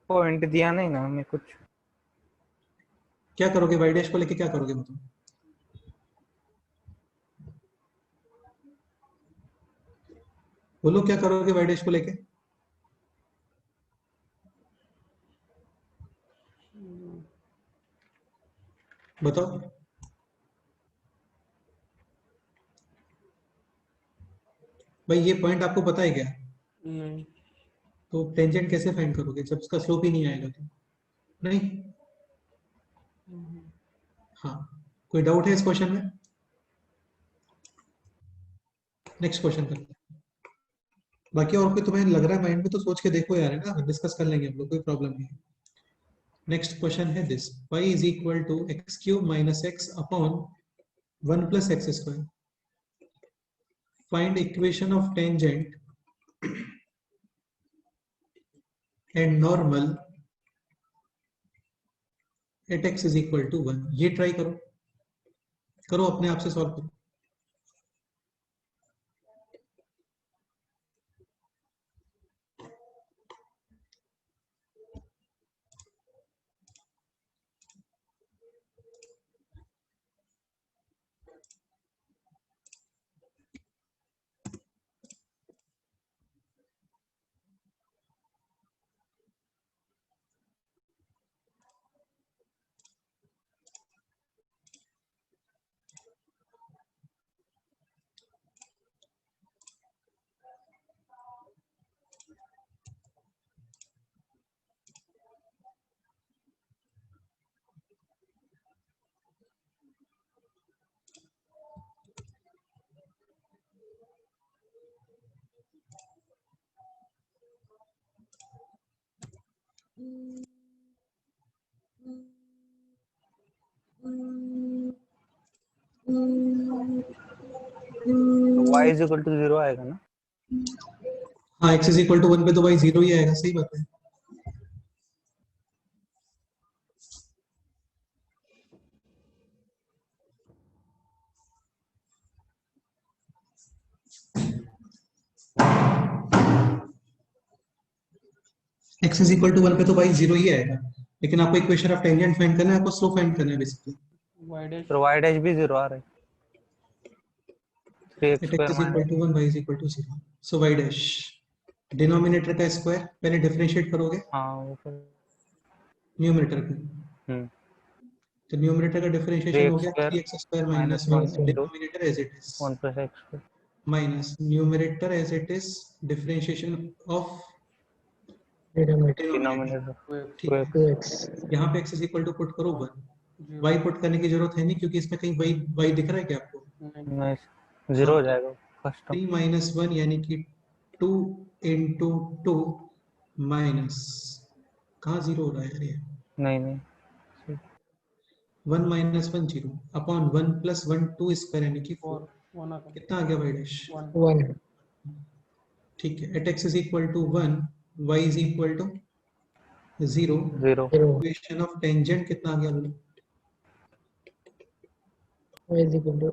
पॉइंट दिया नहीं ना हमें कुछ। क्या करोगे वाई डैश को लेके, क्या करोगे बताओ? बोलो क्या करोगे वाई डैश को लेके? बताओ। भाई ये पॉइंट आपको पता है क्या? नहीं। तो टेंजेंट कैसे फाइंड करोगे जब उसका स्लोप ही नहीं आएगा तो? नहीं। हाँ, कोई डाउट है इस क्वेश्चन में? नेक्स्ट क्वेश्चन करते हैं। बाकी और कोई तुम्हें लग रहा है माइंड में तो सोच के देखो यार, है ना, डिस्कस कर लेंगे हम लोग, कोई प्रॉब्लम नहीं है। नेक्स्ट क्वेश्चन है this, y is equal to x cube minus x upon 1 plus x square. Find equation of tangent and normal at x is equal to 1। ये ट्राई करो, करो अपने आप से सॉल्व करो। y इज इक्वल टू 0 आएगा ना? हाँ, x इज इक्वल टू 1 पे तो भाई 0 ही आएगा, सही बात है। x इज इक्वल टू 1 पे तो भाई 0 ही आएगा, लेकिन आपको इक्वेशन ऑफ टेंजेंट फाइंड करना है, आपको स्लोप फाइंड करना है बेसिकली। y डैश तो y डैश भी 0 आ रहा है। 3x At x is equal to 1, y is equal to 0. So y dash denominator का स्क्वायर पहले डिफरेंशिएट करोगे हाँ वो तो न्यूमरेटर को, तो न्यूमरेटर का डिफरेंशिएशन हो गया 3x square minus 1 denominator as it is 1 plus x minus numerator as it is differentiation of denominator denominator ठीक है। 2x यहाँ पे x is equal to put करो 1, y पुट करने की जरूरत है नहीं क्योंकि इसमें कहीं y दिख रहा है क्या आपको? नहीं 0 हो जाएगा फर्स्ट टर्म। 3 माइनस 1 यानी कि 2 इंटू 2 माइनस, कहाँ 0 हो रहा है यार ये? नहीं 1 माइनस 1 0 अपॉन 1 प्लस 1 2 स्क्वायर यानी कि 4। 1 आता कितना आ गया वाई डैश? 1 ठीक है। At x is equal to 1, y is equal to 0। 0 equation of tangent कितना आ गया बोलो? y is equal to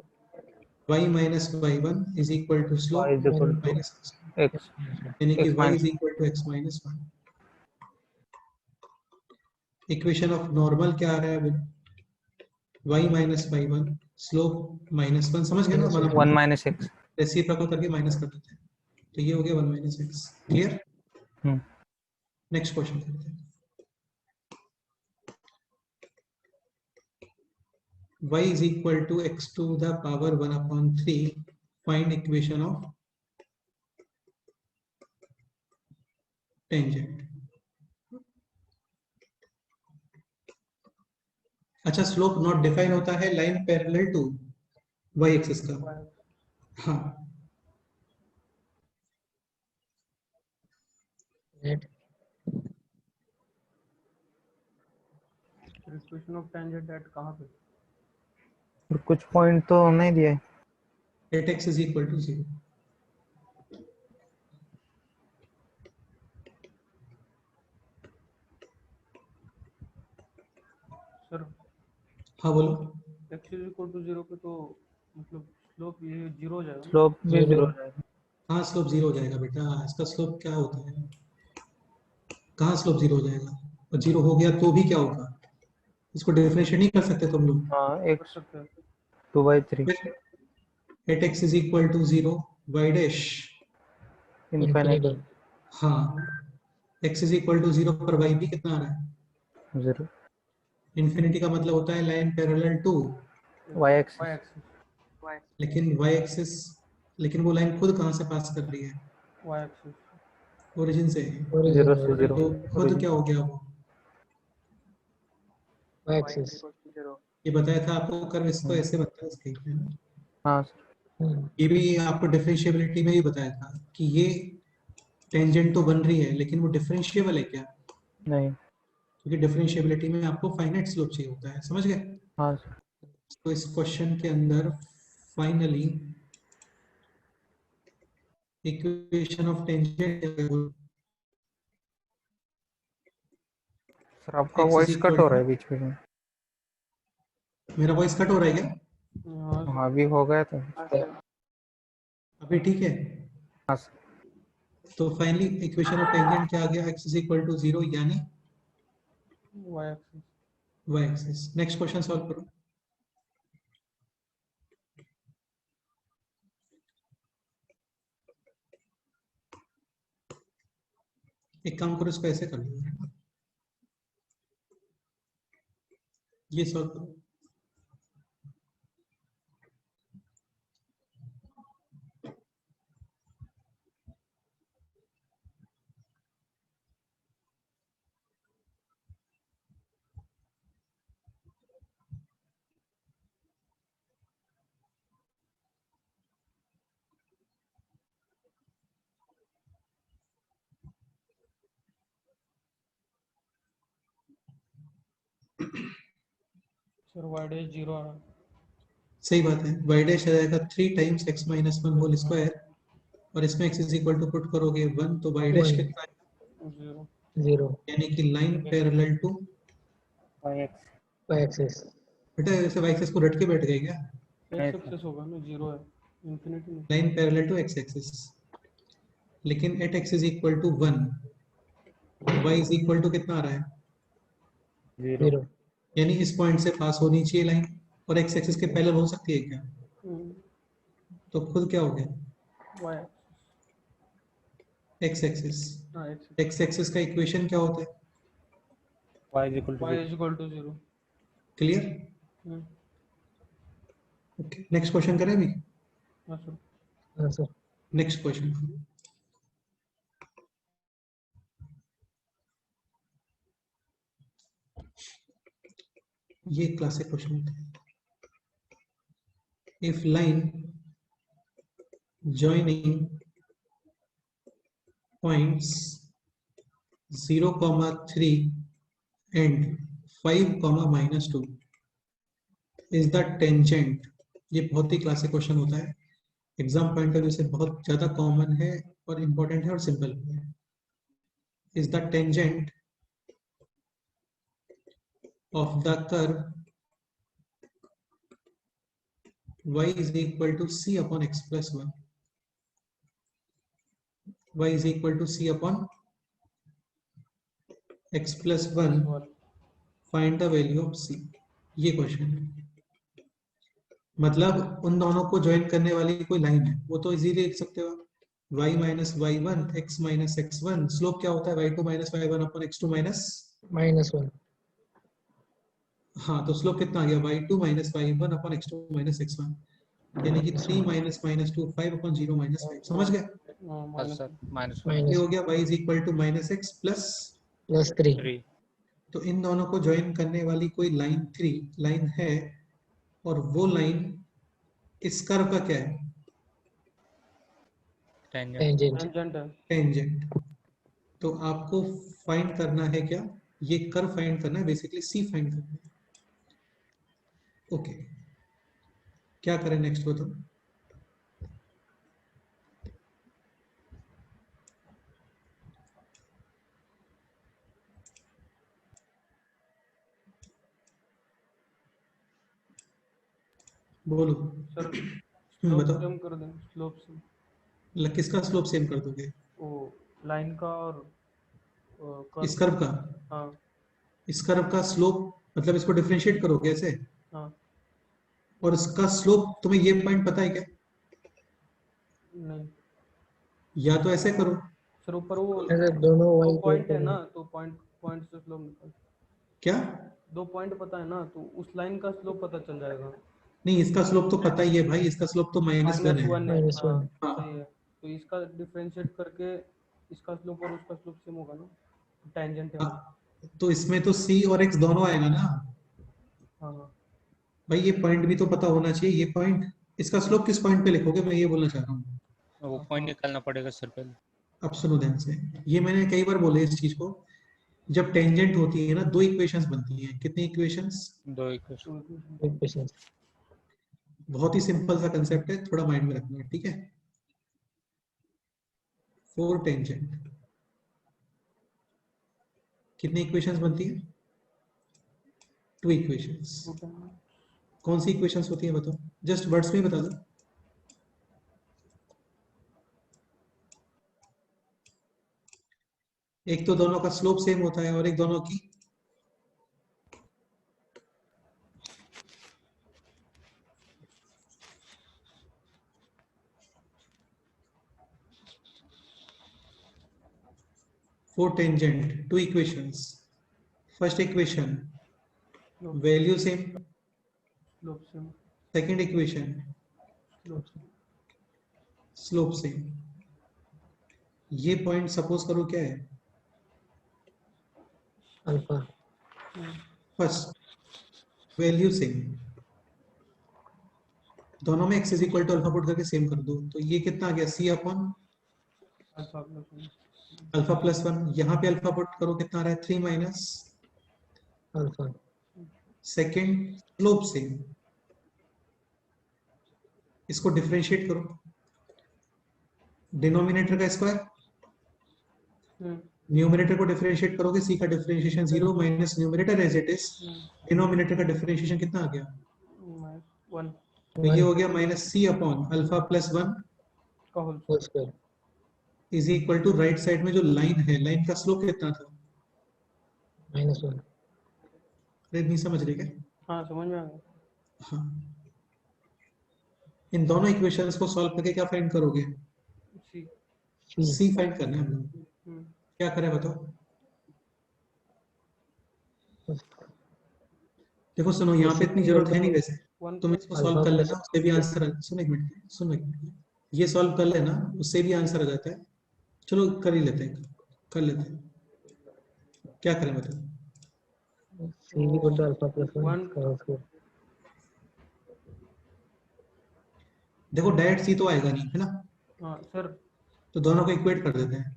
y minus y1 is equal to y slope is equal to minus x यानी कि x y is equal to x minus 1। Equation of normal क्या आ रहा है बोलो? y minus y1 slope minus 1, समझ गए ना? 1 माइनस x रेसिप्रोकल करके माइनस कर देते हैं, तो ये हो गया 1 minus x। Clear? Next question करते हैं। y is equal to x to the power 1/3. Find equation of tangent. अच्छा, स्लोप नॉट डिफाइन होता है line parallel to y axis का। हाँ, Net. Equation of tangent at कहाँ पे? और कुछ पॉइंट तो नहीं दिया है। at x is equal to 0. Sir हाँ बोलो। x इज इक्वल टू 0 पे तो मतलब स्लोप ये 0 हो जाएगा। स्लोप भी Zero. 0 हो जाएगा। हाँ, स्लोप 0 हो जाएगा बेटा। इसका स्लोप क्या होता है? कहाँ स्लोप 0 हो जाएगा? और 0 हो गया तो भी क्या होगा? इसको डिफरेंशिएट नहीं कर सकते तुम लोग? हाँ, कर x सकते हैं। 2/3 at x is equal to 0, y dash। Infinity Infinity. हाँ, x is equal to 0 पर y भी कितना आ रहा है? 0 इन्फिनिटी का मतलब होता है line parallel to, y axis y axis लेकिन y एक्सिस, लेकिन वो लाइन खुद कहाँ से पास कर रही है? y एक्सिस ओरिजिन से। Origin. 0 से 0 तो खुद क्या हो गया वो? Y axis. ये बताया था आपको, कर्व इसको ऐसे बनता है इसके, है ना? हाँ सर। ये भी आपको डिफरेंशिएबिलिटी में ही बताया था कि ये टेंजेंट तो बन रही है लेकिन वो डिफरेंशिएबल है क्या? नहीं। क्योंकि डिफरेंशिएबिलिटी में आपको फाइनाइट स्लोप चाहिए होता है, समझ गए? हाँ सर। तो इस क्वेश्चन के अंदर finally equation of tangent, sir आपका X is voice cut equal हो रहा to, है बीच में। मेरा वॉइस कट हो रहा है क्या? हाँ हाँ, अभी हो गया था। अभी ठीक है? हाँ सर। तो फाइनली इक्वेशन ऑफ टेंजेंट क्या आ गया? x is equal to 0 यानी y axis y axis. Next question solve करो। एक काम करो, इसको ऐसे कर लो, ये सॉल्व करो। सर y डैश 0 आ रहा है। सही बात है, y डैश आ जाएगा 3 times x minus 1 whole square, और इसमें x is equal to put करोगे 1, तो y डैश 1. कितना है? 0 0. यानी कि line parallel to, y axis Y axis. बेटा ऐसे y एक्सिस को रट के बैठ गए क्या? x एक्सिस होगा ना, 0 है, इंफिनिटी नहीं। Line parallel to x axis, लेकिन at x is equal to 1, y is equal to कितना आ रहा है? 0 0. यानी इस पॉइंट से पास होनी चाहिए लाइन, और x एक्सिस के पैरेलल हो सकती है क्या? तो खुद क्या हो गया? y x axis. हाँ x एक्सिस का इक्वेशन क्या होता है? y is equal to y is equal to 0। Clear? Okay, next question करें अभी। हाँ सर। हाँ सर. नेक्स्ट क्वेश्चन, ये क्लासिक क्वेश्चन होता है। If line joining points 0, 3 and 5, -2 is the tangent। ये बहुत ही क्लासिक क्वेश्चन होता है, एग्जाम पॉइंट ऑफ व्यू से बहुत ज्यादा कॉमन है और इंपॉर्टेंट है और सिंपल है। Is the tangent of the curve y is equal to c upon x plus 1, y is equal to c upon x plus 1, find the value of c। ये question है, मतलब उन दोनों को ज्वाइन करने वाली कोई लाइन है, वो तो इजीली लिख सकते हो। y minus y1 x minus x1, slope क्या होता है y2 minus y1 upon x2 minus, -1 हाँ तो स्लोप कितना आ गया y2 minus y1 upon x2 minus x1, यानी कि 3 माइनस माइनस 2 5 अपॉन 0 माइनस 5, समझ गए? हाँ, हाँ सर माइनस ये हो गया y is equal to minus x plus, +3 3 तो इन दोनों को ज्वाइन करने वाली कोई लाइन 3 लाइन है, और वो लाइन इस कर्व का क्या है? टेंजेंट टेंजेंट टेंजेंट है। टेंजेंट। तो आपको फाइंड करना है क्या? ये कर्व फाइंड करना है, बेसिकली सी फाइंड करना है। ओके, क्या करें नेक्स्ट बताओ? बोलो। सर स्लोप बताओ। सेम कर दें, स्लोप से किसका स्लोप सेम कर दोगे? वो लाइन का और इस कर्व। कर्व का? हाँ इस कर्व का स्लोप मतलब इसको डिफरेंशिएट करोगे ऐसे, हाँ। और इसका स्लोप तुम्हें ये पॉइंट पता है क्या? नहीं या तो ऐसे करो, सर, ऊपर वो ऐसे दोनों दो वही पॉइंट है ना, तो पॉइंट पॉइंट से स्लोप निकल, क्या? 2 पॉइंट पता है ना, तो उस लाइन का स्लोप पता चल जाएगा। नहीं, इसका स्लोप तो पता ही है भाई, इसका स्लोप तो -1 है। -1 है, हाँ -1 हाँ, सही है। तो इसका डिफरेंशिएट करके इसका स्लोप और उसका स्लोप सेम होगा ना, टेंजेंट है वो। हाँ, तो इसमें तो c और x दोनों आएगा ना हाँ हाँ भाई, ये पॉइंट भी तो पता होना चाहिए। ये पॉइंट, इसका स्लोप किस पॉइंट पे लिखोगे, मैं ये बोलना चाह रहा हूँ। वो पॉइंट निकालना पड़ेगा सर पहले। अब सुनो ध्यान से, ये मैंने कई बार बोले इस चीज को, जब टेंजेंट होती है ना, दो इक्वेशंस बनती हैं। कितनी इक्वेशंस? 2 इक्वेशन। तो equation- इक्वेशन बहुत ही सिंपल सा कंसेप्ट है, थोड़ा माइंड में रखना है, ठीक है? 4 टेंजेंट कितनी इक्वेशंस बनती है? 2 इक्वेशंस। कौन सी इक्वेशंस होती है बताओ, जस्ट वर्ड्स में बता दो। एक तो दोनों का स्लोप सेम होता है, और एक दोनों की four tangent, 2 equations. First equation value same, slope same, second equation slope same. Slope same. ये पॉइंट सपोज करो क्या है? अल्फा फर्स्ट वैल्यू सेम, दोनों में x is equal to alpha put करके सेम कर दो, तो ये कितना आ गया? c upon alpha plus 1। Alpha plus 1। यहाँ पे अल्फा पुट करो, कितना आ रहा है? 3 minus alpha second slope same. इसको डिफरेंशिएट करो, डिनोमिनेटर का स्क्वायर, न्यूमरेटर को डिफरेंशिएट करोगे, c का differentiation 0 minus numerator as it is, denominator का डिफरेंशिएशन कितना आ गया? 1 तो ये हो गया minus c upon alpha plus 1 का whole whole square is equal to right side में जो लाइन है, लाइन का स्लोप कितना था? -1 अरे नहीं समझ रहे क्या? हाँ समझ में आ गया। हाँ, इन दोनों इक्वेशंस को सॉल्व करके क्या फाइंड करोगे? सी। c फाइंड करना है हम लोग। क्या करें बताओ? देखो सुनो, यहाँ पे इतनी जरूरत है नहीं वैसे, 1 तुम प्लस इसको सॉल्व कर लेना, उससे भी आंसर सुनो एक मिनट, सुनो एक मिनट, ये सॉल्व कर लेना, उससे भी आंसर आ जाता है। चलो कर ही लेते हैं, कर लेते हैं। क्या करें बताओ? c equal to alpha plus 1 1 का होल स्क्वायर देखो डायरेक्ट सी तो आएगा नहीं है ना, हाँ सर। तो दोनों को इक्वेट कर देते हैं,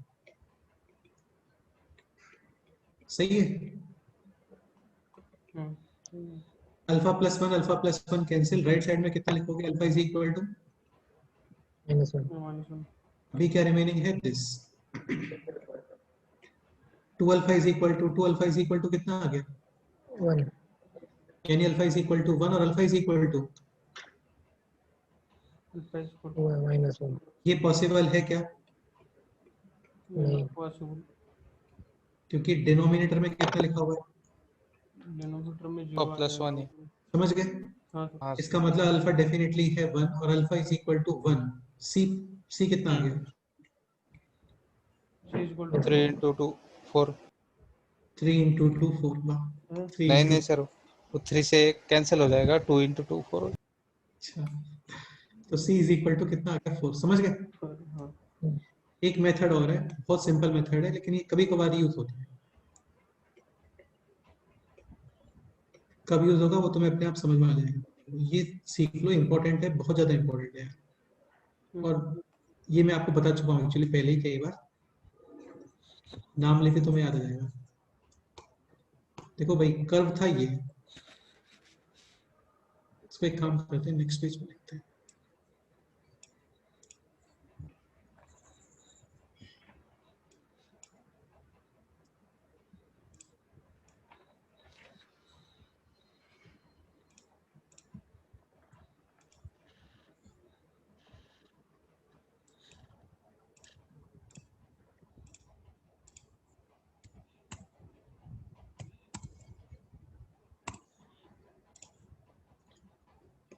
सही है? Alpha plus 1 cancel, right side में कितना लिखोगे? अल्फा इज इक्वल टू, -1 अभी क्या रिमेनिंग है? This 2 alpha is equal to कितना आ गया? 1 यानी अल्फा इज इक्वल टू 1 और अल्फा इज इक्वल टू, -1 ये पॉसिबल है क्या? नहीं पॉसिबल। क्योंकि डिनोमिनेटर में कितना लिखा हुआ है? डिनोमिनेटर में 0 और प्लस 1 है। समझ गए? हाँ सर। हाँ इसका मतलब अल्फा डेफिनेटली है 1 और अल्फा इज इक्वल टू 1। सी कितना आ गया? C is equal to 3 into 2 4 3 into 2 4 3 नहीं into नहीं सर, वो 3 से कैंसिल हो जाएगा, 2 into 2 4। अच्छा, तो C इज इक्वल टू कितना आ गया 4, समझ गए। 4, हाँ एक मेथड और है, बहुत सिंपल मेथड है, लेकिन ये कभी कभार यूज होता है। कब यूज होगा वो तुम्हें अपने आप समझ में आ जाएगा। ये सीख लो, इंपॉर्टेंट है, बहुत ज्यादा इंपॉर्टेंट है। और ये मैं आपको बता चुका हूँ एक्चुअली पहले ही कई बार, नाम लेके तुम्हें याद आ जाएगा। देखो भाई, कर्व था ये, इसको एक काम करते हैं, नेक्स्ट पेज पे लिखते हैं।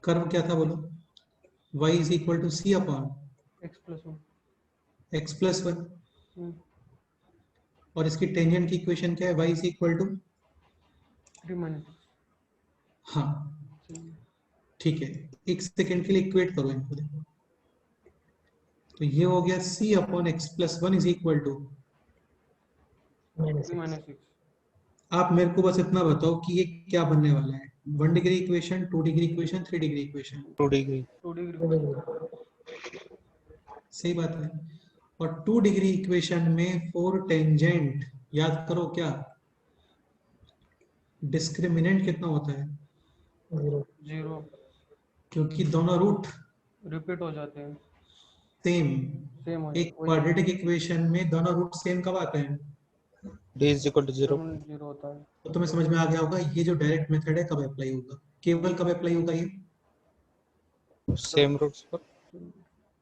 कर्व क्या था बोलो? y is equal to C upon x+1 x plus one, और इसकी टेंजेंट की इक्वेशन क्या है? y is equal to, 3 minus हाँ ठीक है, एक सेकेंड के लिए इक्वेट करो इनको, देखो तो ये हो गया c upon x plus one is equal to, minus 3 6. minus 6 आप मेरे को बस इतना बताओ कि ये क्या बनने वाला है। 1 degree equation, 2 degree equation, 3 degree equation. 2 degree 2 degree सही बात है। और 2 डिग्री इक्वेशन में 4 टेंजेंट, याद करो क्या, डिस्क्रिमिनेंट कितना होता है? 0. 0 क्योंकि दोनों रूट रिपीट हो जाते हैं, सेम। सेम हो एक जाते क्वाड्रेटिक इक्वेशन में दोनों रूट सेम कब आते हैं? d is equal to 0। 0 होता है। तो तुम्हें समझ में आ गया होगा ये जो डायरेक्ट मेथड है कब अप्लाई होगा, केवल कब अप्लाई होगा ये? सेम रूट्स पर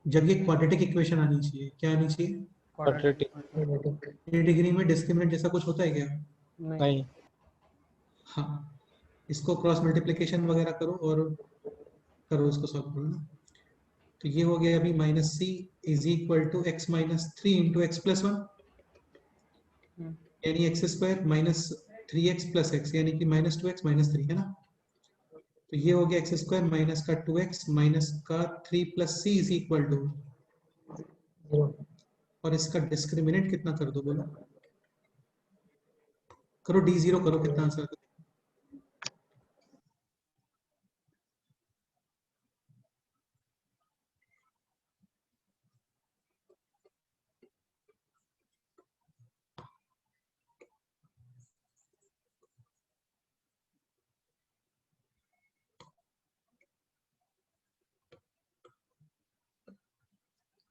जब ये क्वाड्रेटिक इक्वेशन आनी चाहिए। क्या आनी चाहिए? Quadratic Quadratic. 3 डिग्री में डिस्क्रिमिनेंट जैसा कुछ होता है क्या? नहीं नहीं। हाँ, इसको क्रॉस मल्टीप्लिकेशन वगैरह करो और करो, इसको सॉल्व करो ना। तो ये हो गया अभी minus c is equal to x minus three into x plus one, यानी x square minus 3x plus x, यानी कि माइनस 2x माइनस 3 है ना। तो ये हो गया एक्स स्क्वायर माइनस का 2x माइनस का 3 plus C is equal to, 0. और इसका डिस्क्रिमिनेंट कितना कर दो बोलो? करो d0 करो, कितना आंसर आता है?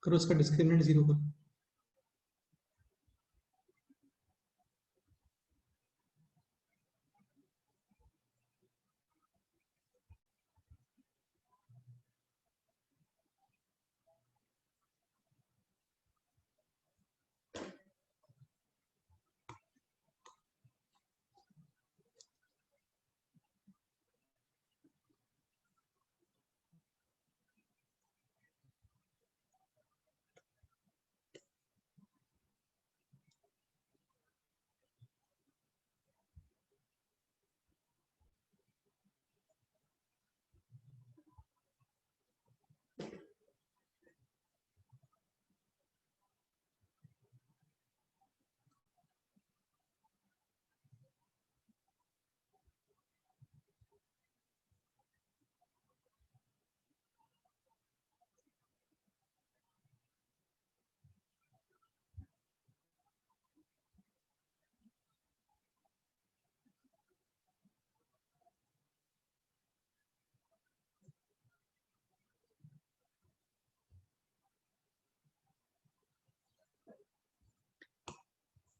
करो इसका डिस्क्रिमिनेंट 0 करो।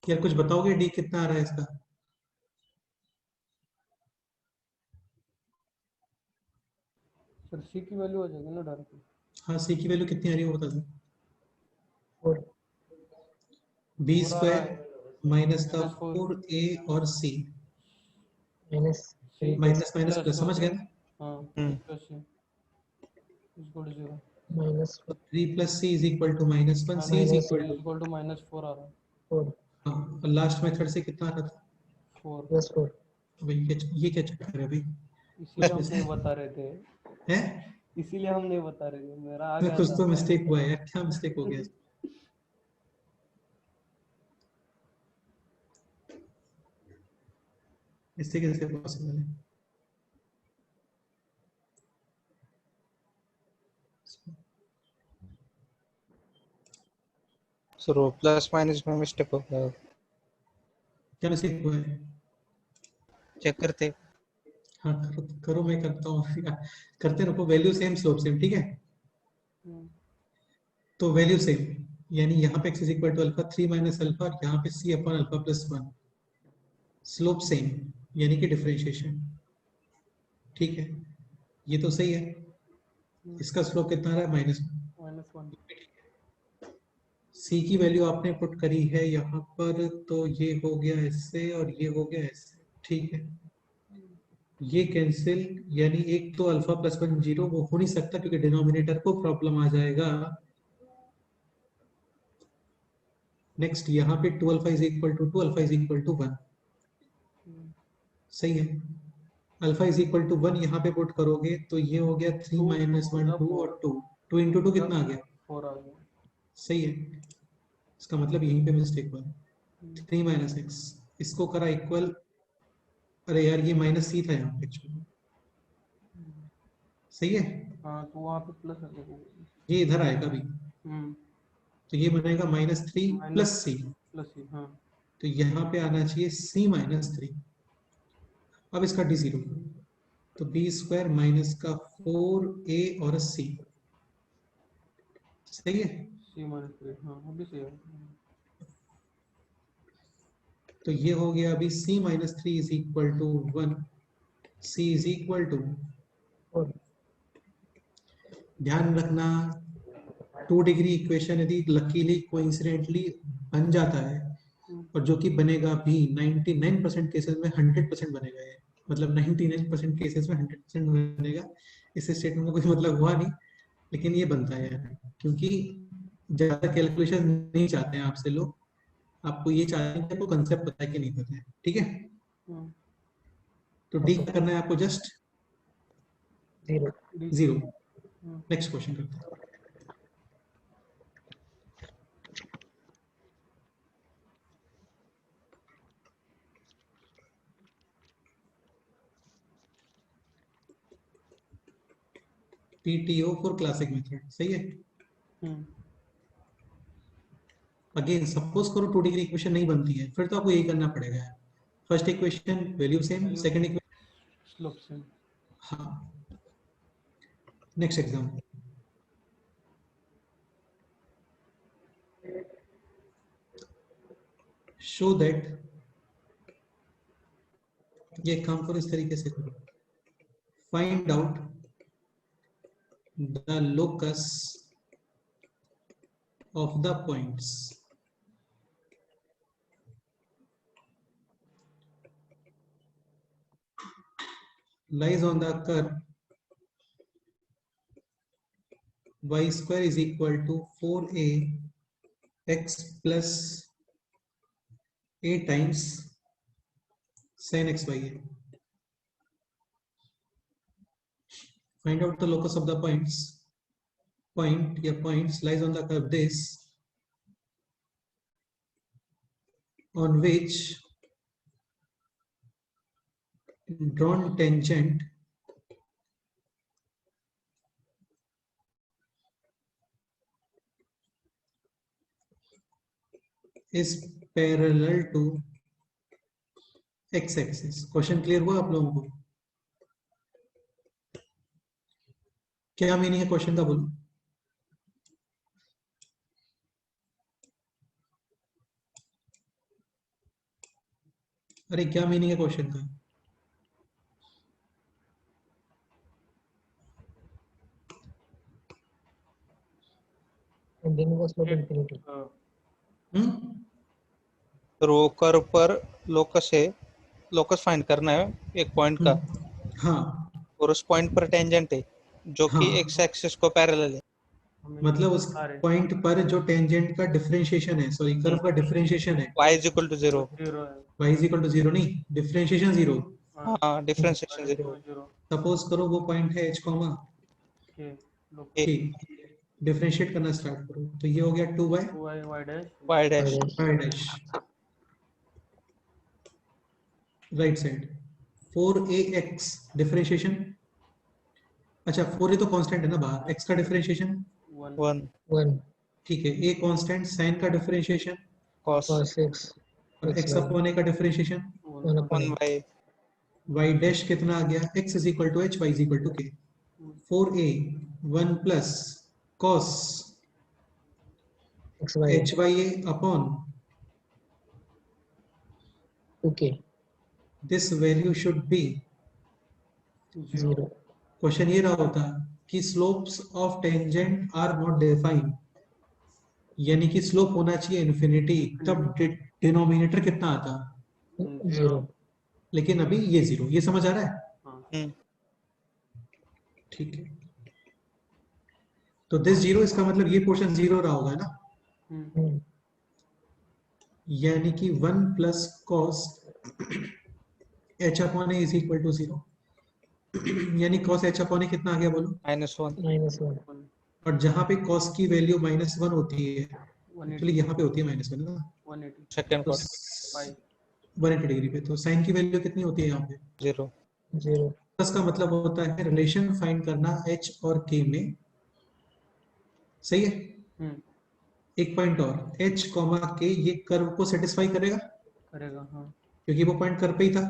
क्या कुछ बताओगे डी कितना आ रहा है इसका? सर सी की वैल्यू आ जाएगी ना डायरेक्टली। हाँ, सी की वैल्यू कितनी आ रही है वो बता दो। 4. बी पूरा स्क्वायर माइनस का minus 4 4 ए और c, Minus 3 plus minus minus plus, समझ गए ना? हाँ हम्म। Plus c equal to 0 minus 3 plus C is equal to minus 1, c is Minus equal to, equal to -4 आ रहा है। 4 हाँ, और लास्ट मेथड से कितना आ रहा था? 4 plus 4 भाई ये क्या चक्कर है भाई? इसीलिए हम उसमें नहीं से बता रहे थे, है इसीलिए हम नहीं बता रहे थे, मेरा आ तो गया कुछ था। तो मिस्टेक हुआ है यार, क्या मिस्टेक हो गया? इससे कैसे पॉसिबल है? सर प्लस माइनस में मिस्टेक हो गया, क्या मिस्टेक हुआ है? चेक करते। हाँ करो मैं करता हूँ करते रहो, वैल्यू सेम स्लोप सेम, ठीक है? तो वैल्यू सेम, यानी यहाँ पे x is equal to alpha 3 minus alpha, और यहाँ पे c upon alpha plus 1, slope same यानी कि डिफरेंशिएशन, ठीक है? ये तो सही है। इसका स्लोप कितना रहा है? -1। -1 c की वैल्यू आपने पुट करी है यहाँ पर, तो ये हो गया इससे और ये हो गया इससे, ठीक है? ये कैंसिल, यानी एक तो अल्फा प्लस 1 0, वो हो नहीं सकता क्योंकि डिनोमिनेटर को प्रॉब्लम आ जाएगा। नेक्स्ट यहाँ पे 2 alpha is equal to 2, alpha is equal to 1, सही है? अल्फा इज इक्वल टू 1 यहाँ पे पुट करोगे तो ये हो गया 3 2 माइनस 1 2 और 2, 2 इंटू 2 कितना आ गया? 4 आ गया। सही है, इसका मतलब यहीं पे मिस्टेक हुआ। 3 माइनस एक्स, इसको करा इक्वल, अरे यार ये माइनस सी था यहाँ पे एक्चुअली, सही है? हाँ तो वहाँ पे प्लस आ गया। ये इधर आएगा भी, तो ये बनेगा -3 प्लस सी, प्लस ही, हाँ तो यहाँ पे आना चाहिए c -3। अब इसका d जीरो, तो बी स्क्वायर माइनस का 4a और c, सही है? C-3, हाँ अभी सही है। तो ये हो गया अभी c -3 is equal to 1, c is equal to, 4 ध्यान रखना 2 डिग्री इक्वेशन यदि लकीली कोइंसिडेंटली बन जाता है, और जो कि बनेगा भी 99% केसेस में 100% बनेगा, ये मतलब 99% केसेस में 100% बनेगा। इस स्टेटमेंट में कोई मतलब हुआ नहीं, लेकिन ये बनता है यार, क्योंकि ज्यादा कैलकुलेशन नहीं चाहते हैं आपसे लोग, आपको ये चाहते हैं कि आपको कंसेप्ट पता है कि नहीं पता है, ठीक है? तो डी करना है आपको, जस्ट 0 0। नेक्स्ट क्वेश्चन करते हैं। PTO फॉर क्लासिक मेथड, सही है? अगेन सपोज करो 2 डिग्री इक्वेशन नहीं बनती है, फिर तो आपको यही करना पड़ेगा। First equation value same, second equation slope same. हाँ। नेक्स्ट एग्जाम्पल, शो दैट, ये काम करो इस तरीके से करो, find out the locus of the points lies on the curve y square is equal to 4a x plus a times sin x by a. Find out the locus of the points. Points lies on the curve this, on which drawn tangent is parallel to x axis. Question clear हुआ आप लोगों को? क्या meaning है question का, बोलो? अरे क्या मीनिंग है क्वेश्चन का? continuous slope infinity तो वो कर्व पर लोकस है, लोकस फाइंड करना है एक पॉइंट का, हाँ और उस पॉइंट पर टेंजेंट है जो कि हाँ एक्स एक्सिस को पैरेलल है। हमें मतलब उस आ रहे पॉइंट पर जो टेंजेंट का डिफरेंशिएशन है, सॉरी कर्व का डिफरेंशिएशन है, y is equal to 0. 0 है। y is equal to 0 नहीं, डिफरेंशिएशन 0। हाँ, डिफरेंशिएशन 0. 0 सपोज करो वो पॉइंट है h कॉमा के लोग A, k, डिफरेंशिएट करना स्टार्ट करो, तो ये हो गया 2y y y dash y dash. y dash right side, 4ax differentiation, अच्छा 4a तो कांस्टेंट है ना बाहर, x का डिफरेंशिएशन 1 1 1 ठीक है, a कांस्टेंट, sin का डिफरेंशिएशन cos cos x और x अपॉन a का differentiation 1 upon 1 by y dash कितना आ गया, x is equal to h, y is equal to k, 4a 1 plus cos xy hy upon 2k this value should be, 0 question ये रहा होता कि slopes of tangent are not defined, यानी कि slope होना चाहिए इन्फिनिटी, तब डिनोमिनेटर कितना आता, 0 लेकिन अभी ये 0, ये समझ आ रहा है, हाँ ठीक है। तो दिस 0 इसका मतलब ये पोर्शन 0 रहा होगा ना, यानी कि 1 plus cos h upon a is equal to 0, यानी cos h अपॉन ए कितना आ गया बोलो, -1. -1 और जहां पे cos की वैल्यू -1 होती है, 180 एक्चुअली यहाँ पे होती है -1 ना, 180 सेकंड तो cos 180 डिग्री पे, तो sin की वैल्यू कितनी होती है यहाँ पे, 0. 0 इसका मतलब होता है रिलेशन फाइंड करना h और k में, सही है। एक पॉइंट और, h कॉमा k ये कर्व को सेटिस्फाई करेगा, करेगा हाँ क्योंकि वो पॉइंट कर्व पे ही था,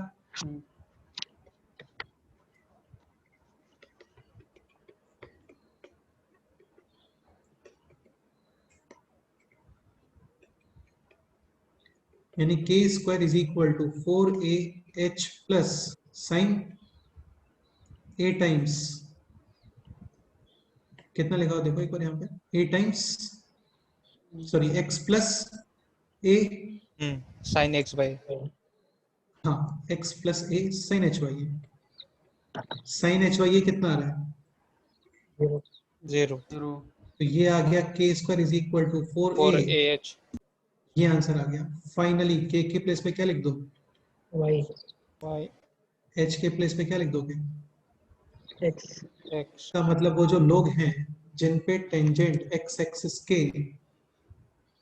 यानी k square is equal to 4ah plus sine a times, कितना लिखा हो देखो एक बार यहाँ पे, a times sorry x plus a, sin x by हाँ x plus a sine hy है, साइन hy ये कितना आ रहा है 0 0. 0 तो ये आ गया k square is equal to 4a, 4ah ये आंसर आ गया। फाइनली k के प्लेस पे क्या लिख दो, y y h के प्लेस पे क्या लिख दोगे, x x का मतलब वो जो लोग हैं जिन पे टेंजेंट x एक्सिस के,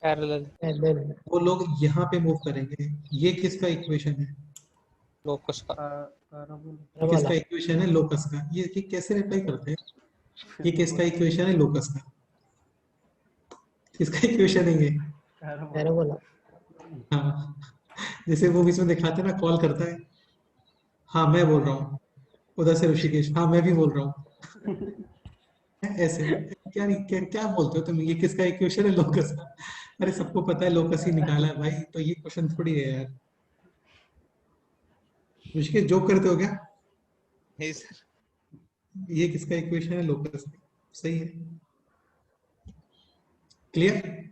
parallel parallel वो लोग यहाँ पे मूव करेंगे, ये किसका इक्वेशन है, locus का पैराबोला किसका इक्वेशन है, लोकस का, ये कैसे रिप्लाई करते हैं, ये किसका इक्वेशन है, लोकस का, किसका इक्वेशन है ये, parabola हाँ जैसे वो बीच में दिखाते हैं ना, कॉल करता है, हाँ मैं बोल रहा हूँ, उधर से ऋषिकेश, हाँ मैं भी बोल रहा हूँ, ऐसे क्या बोलते हो तुम, ये किसका इक्वेशन है, लोकस का, अरे सबको पता है लोकस ही निकाला है भाई, तो ये क्वेश्चन थोड़ी है यार, ऋषिकेश जोक करते हो क्या, नहीं सर. ये किसका इक्वेशन है, लोकस का, सही है, क्लियर।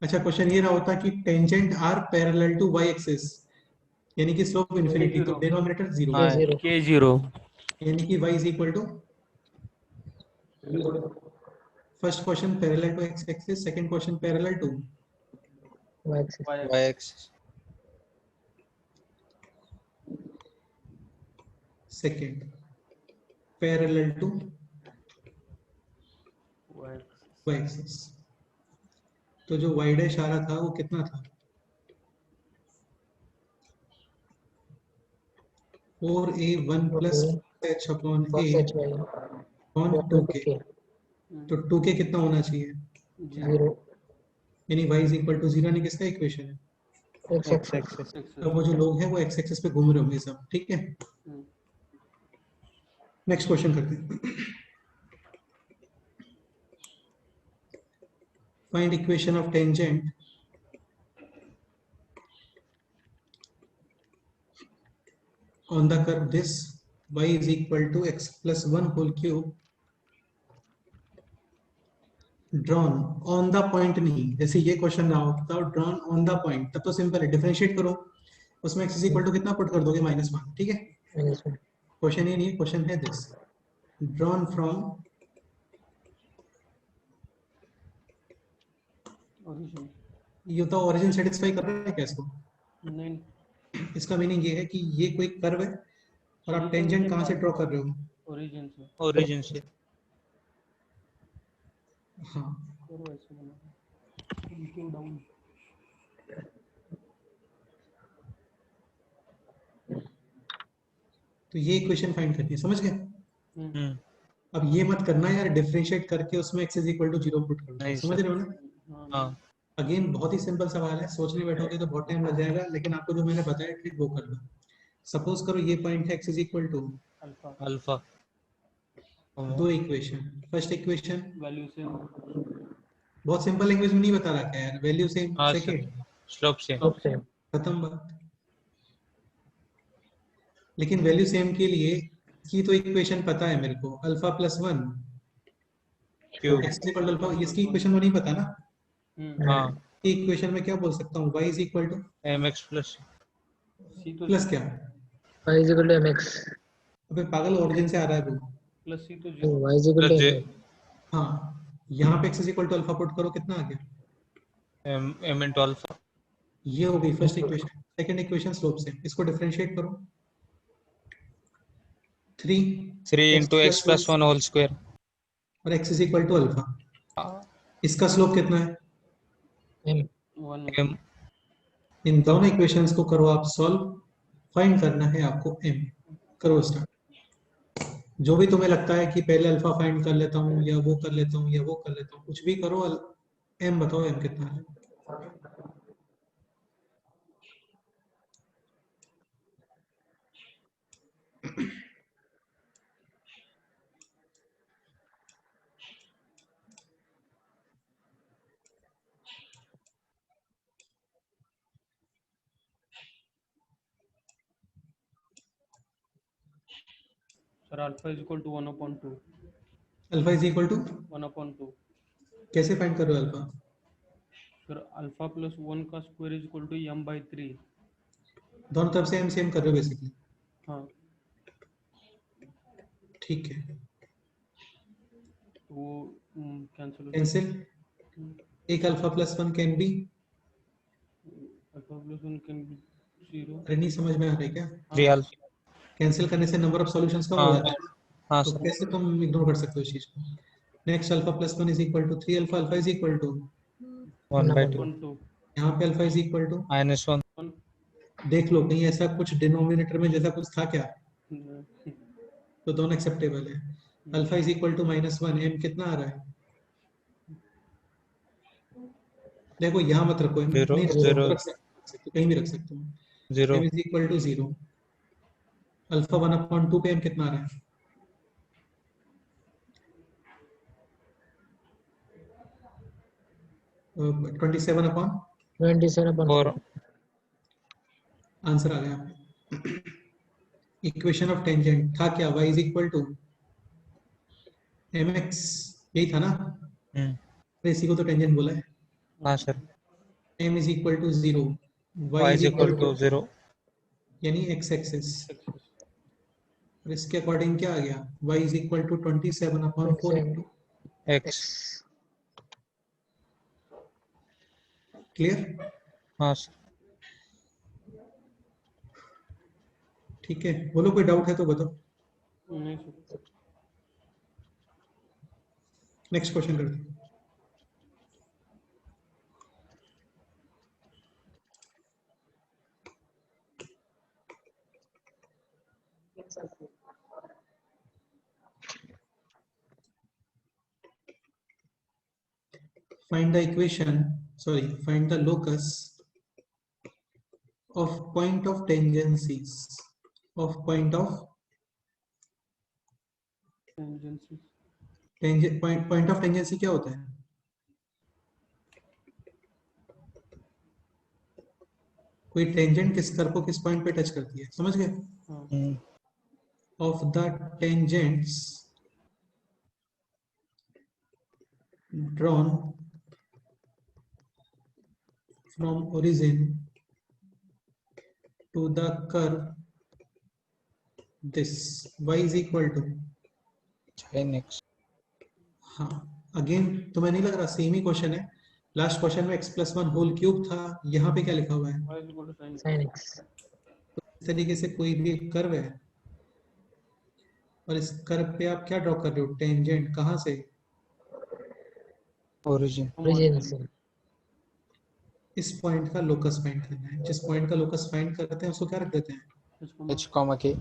अच्छा क्वेश्चन ये रहा होता कि tangent are parallel to y axis, यानी कि स्लोप इन्फिनिटी, तो डिनोमिनेटर 0, हाँ. 0 K0 यानी कि y is equal to, first question parallel to x axis, second question parallel to, y axis y axis second parallel to y axis, तो जो y dash आ रहा था वो कितना था, 4a 1 plus h upon cos a hy upon 2k, 2k तो 2k कितना होना चाहिए, 0 यानी y इज इक्वल टू 0, यानी किसका इक्वेशन है, x x axis axis तो वो जो लोग हैं वो x एक्सिस पे घूम रहे होंगे सब, ठीक है। नेक्स्ट क्वेश्चन करते हैं, find equation of tangent on the curve this y is equal to x plus 1 whole cube drawn on the point, नहीं जैसे ये क्वेश्चन ना होता drawn on the point, तब तो सिंपल है, डिफरेंशिएट करो, उसमें x is equal to कितना पुट कर दोगे, -1, ठीक है। -1 क्वेश्चन ये नहीं है, क्वेश्चन है दिस, drawn from ओरिजिन ये तो ओरिजिन सेटिस्फाई कर रहा है क्या इसको? नहीं, इसका मीनिंग ये है कि ये कोई कर्व है और आप टेंजेंट कहाँ से ड्रॉ कर रहे हो? ओरिजिन से ओरिजिन से। हाँ, करो ऐसे बना नीचे डाउन। तो ये इक्वेशन फाइंड करनी है, समझ गए? हम्म। अब ये मत करना यार डिफरेंशिएट करके उसमें x is equal to 0 put करना, नहीं समझ सर। रहे हो ना? हाँ हाँ। अगेन बहुत ही सिंपल सवाल है, सोचने बैठोगे तो बहुत टाइम लग जाएगा, लेकिन आपको जो मैंने बताया ट्रिक वो कर लो। सपोज करो ये पॉइंट है x is equal to alpha alpha. दो इक्वेशन, फर्स्ट इक्वेशन वैल्यू से बहुत सिंपल लैंग्वेज में नहीं बता रहा क्या यार, वैल्यू सेम, हाँ सर। सेकंड, स्लोप से। Slope same. खत्म बात। लेकिन वैल्यू सेम के लिए की तो इक्वेशन पता है मेरे को, alpha plus one cube. X equal to alpha, इसकी इक्वेशन वो नहीं पता ना? हाँ। की इक्वेशन में क्या बोल सकता हूँ, y is equal to mx plus. C तो प्लस क्या? y is equal to mx। अबे पागल, ओरिजिन से आ रहा है वो। प्लस सी तो तो zero y is equal plus to जे। mx। हाँ, यहाँ पे x is equal to alpha put करो, कितना आ गया? m into alpha. ये हो गई first equation. Second equation slope से, इसको डिफरेंशिएट करो, 3 3 into x plus one whole square. और x is equal to alpha. इसका स्लोप कितना है? m। One m। इन दोनों इक्वेशंस को करो आप सॉल्व, फाइंड करना है आपको m। करो स्टार्ट। जो भी तुम्हें लगता है कि पहले अल्फा फाइंड कर लेता हूँ या वो कर लेता हूँ या वो कर लेता हूँ, कुछ भी करो, m बताओ m कितना है? Sir alpha is equal to 1/2 alpha is equal to 1/2 कैसे फाइंड कर रहे हो अल्फा? सर अल्फा प्लस 1 का square is equal to m/3। दोनों तरफ से m सेम कर रहे हो बेसिकली, हाँ ठीक है। तो वो कैंसिल हो कैंसिल, एक alpha plus one can be, alpha plus 1 can be 0। अरे नहीं समझ में आ रहा है क्या? 3 अल्फा। कैंसिल करने से नंबर ऑफ सॉल्यूशंस कम हो हाँ। जाता है, हाँ तो सर। कैसे तुम इग्नोर कर सकते हो इस चीज को? Next alpha plus one is equal to 3 alpha, alpha is equal to 1/2 1/2 यहाँ पे अल्फा इज इक्वल टू, -1। 1 देख लो कहीं ऐसा कुछ डिनोमिनेटर में जैसा कुछ था क्या, तो दोनों एक्सेप्टेबल है। Alpha is equal to -1, m कितना आ रहा है? देखो यहाँ मत रखो, Zero, नहीं zero. रख सकते हो, कहीं भी रख सकते हो। 0। m is equal to 0, alpha 1/2 पे m कितना आ रहा है? Uh, 27/4। आंसर आ गया। इक्वेशन ऑफ टेंजेंट था क्या, y is equal to mx, यही था ना? इसी को तो टेंजेंट बोला है। हाँ sir. m is equal to 0, y y is is equal equal to 0। यानी x एक्सिस, और इसके अकॉर्डिंग क्या आ गया, y is equal to 27/4 into, x। Clear? हाँ सर। ठीक है, बोलो कोई डाउट है तो बताओ। नहीं सर। नेक्स्ट क्वेश्चन करते हैं। Find the equation, sorry, find the locus of point of tangencies, of point of tangency tangent, point of tangency क्या होता है? कोई टेंजेंट किस कर्व को किस पॉइंट पे टच करती है, समझ गए? Of the tangents drawn from origin to the curve this y is equal to, sin x। हाँ अगेन तुम्हें नहीं लग रहा सेम ही क्वेश्चन है, लास्ट क्वेश्चन में x+1 होल क्यूब था, यहाँ पे क्या लिखा हुआ है? y is equal to sin sin x. इस तरीके से कोई भी कर्व है और इस कर्व पे आप क्या ड्रॉ कर रहे हो? टेंजेंट। कहाँ से? ओरिजिन Origin से. इस पॉइंट का लोकस फाइंड करना है। जिस पॉइंट का लोकस फाइंड करते हैं उसको क्या रख देते हैं? h कॉमा k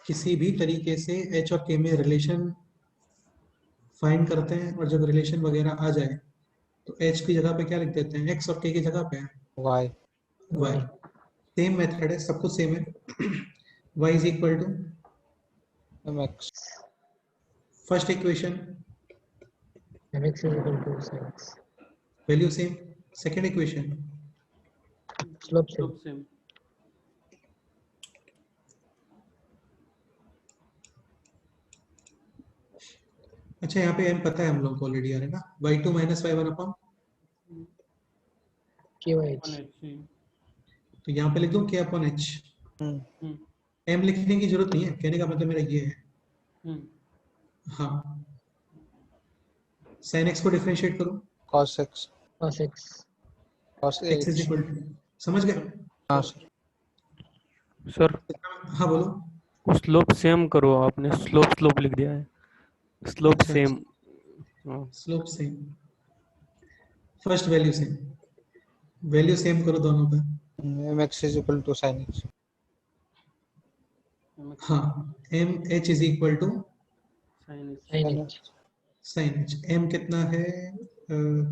किसी भी तरीके से h और k में रिलेशन फाइंड करते हैं और जब रिलेशन वगैरह आ जाए तो h की जगह पे क्या लिख देते हैं? x और k की जगह पे y y। सेम मेथड है, सब कुछ सेम है। y is equal to mx first equation, mx is equal to sin x. Value same. Second equation, Slope same. slope same. अच्छा यहाँ पे m पता है हम लोग को ऑलरेडी, आ रहा है ना? y2 minus y1 upon, kyh. 1h. तो यहाँ पे लिख दूँ k अपॉन h। हम्म m लिखने की जरूरत नहीं है, कहने का मतलब मेरा ये है। हाँ, sin x को डिफरेंशिएट करो, cos x Cos x. cos x is h equal to, समझ गए? हाँ सर सर हाँ बोलो। स्लोप सेम करो, आपने स्लोप स्लोप लिख दिया है, स्लोप अच्छा, same. Slope same, first value same, value same करो दोनों का। mx is equal to sin x हाँ, m h is equal to sin h. Sin h. Sine h। m कितना है?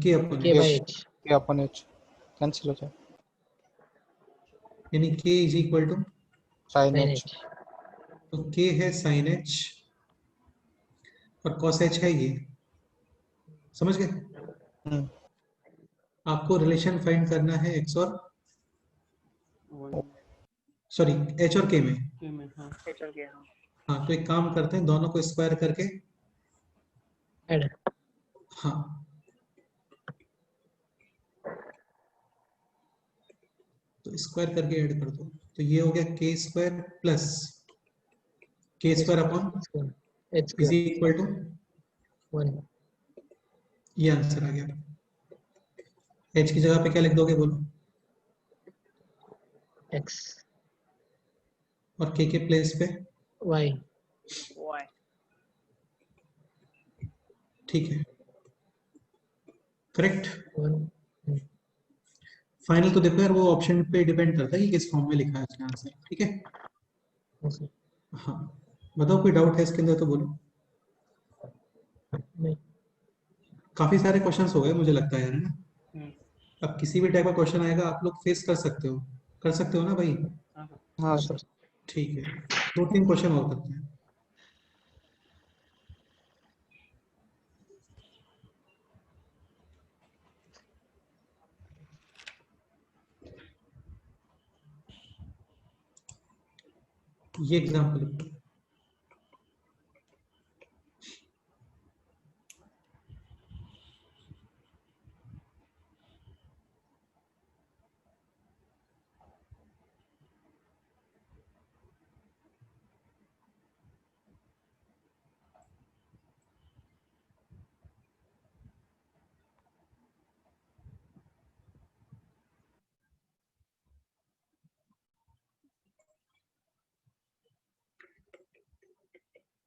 k upon K by h, h. k upon h cancel हो जाए यानी k is equal to, sin Sin h h. तो k है sine h और cos h है ये, समझ गए? हम्म आपको रिलेशन फाइंड करना है x और, y सॉरी h और k में। k में, हाँ हाँ, तो एक काम करते हैं, दोनों को स्क्वायर करके, Add. हाँ, तो स्क्वायर करके ऐड कर दो, तो ये हो गया k square plus k square upon H is square. Equal to, 1. ये आंसर आ गया। h की जगह पे क्या लिख दोगे बोलो? X. और k के प्लेस पे, Y. ठीक है, करेक्ट। 1. फाइनल तो देखो यार, वो ऑप्शन पे डिपेंड करता है कि किस फॉर्म में लिखा है इसका आंसर, ठीक है? Okay. हाँ, बताओ कोई डाउट है इसके अंदर तो बोलो। नहीं. काफी सारे क्वेश्चंस हो गए मुझे लगता है यार, है ना? हम्म, अब किसी भी टाइप का क्वेश्चन आएगा आप लोग फेस कर सकते हो ना भाई? हाँ सर। हाँ हाँ सर सर. ठीक है, 2-3 क्वेश्चन और करते हैं। ये example,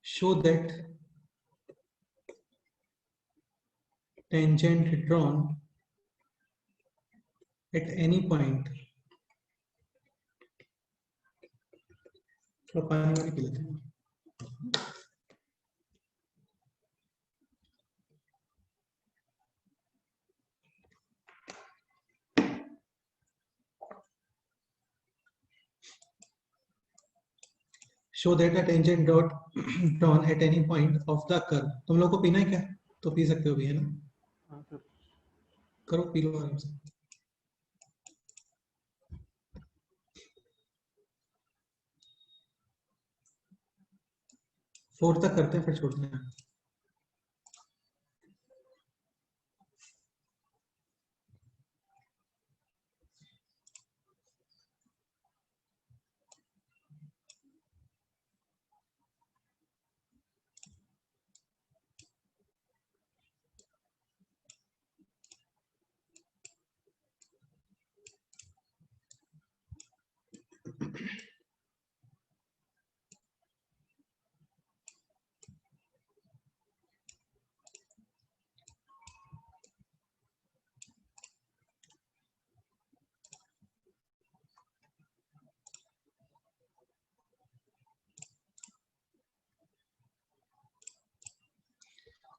show that tangent drawn at any point, थोड़ा पानी वानी पी लेते हैं। show that a tangent dot drawn at any point of the curve। तुम लोग को पीना है क्या? तो पी सकते हो भी, है ना? हाँ सर। करो, पी लो आराम से। 4 तक करते हैं फिर छोड़ते हैं।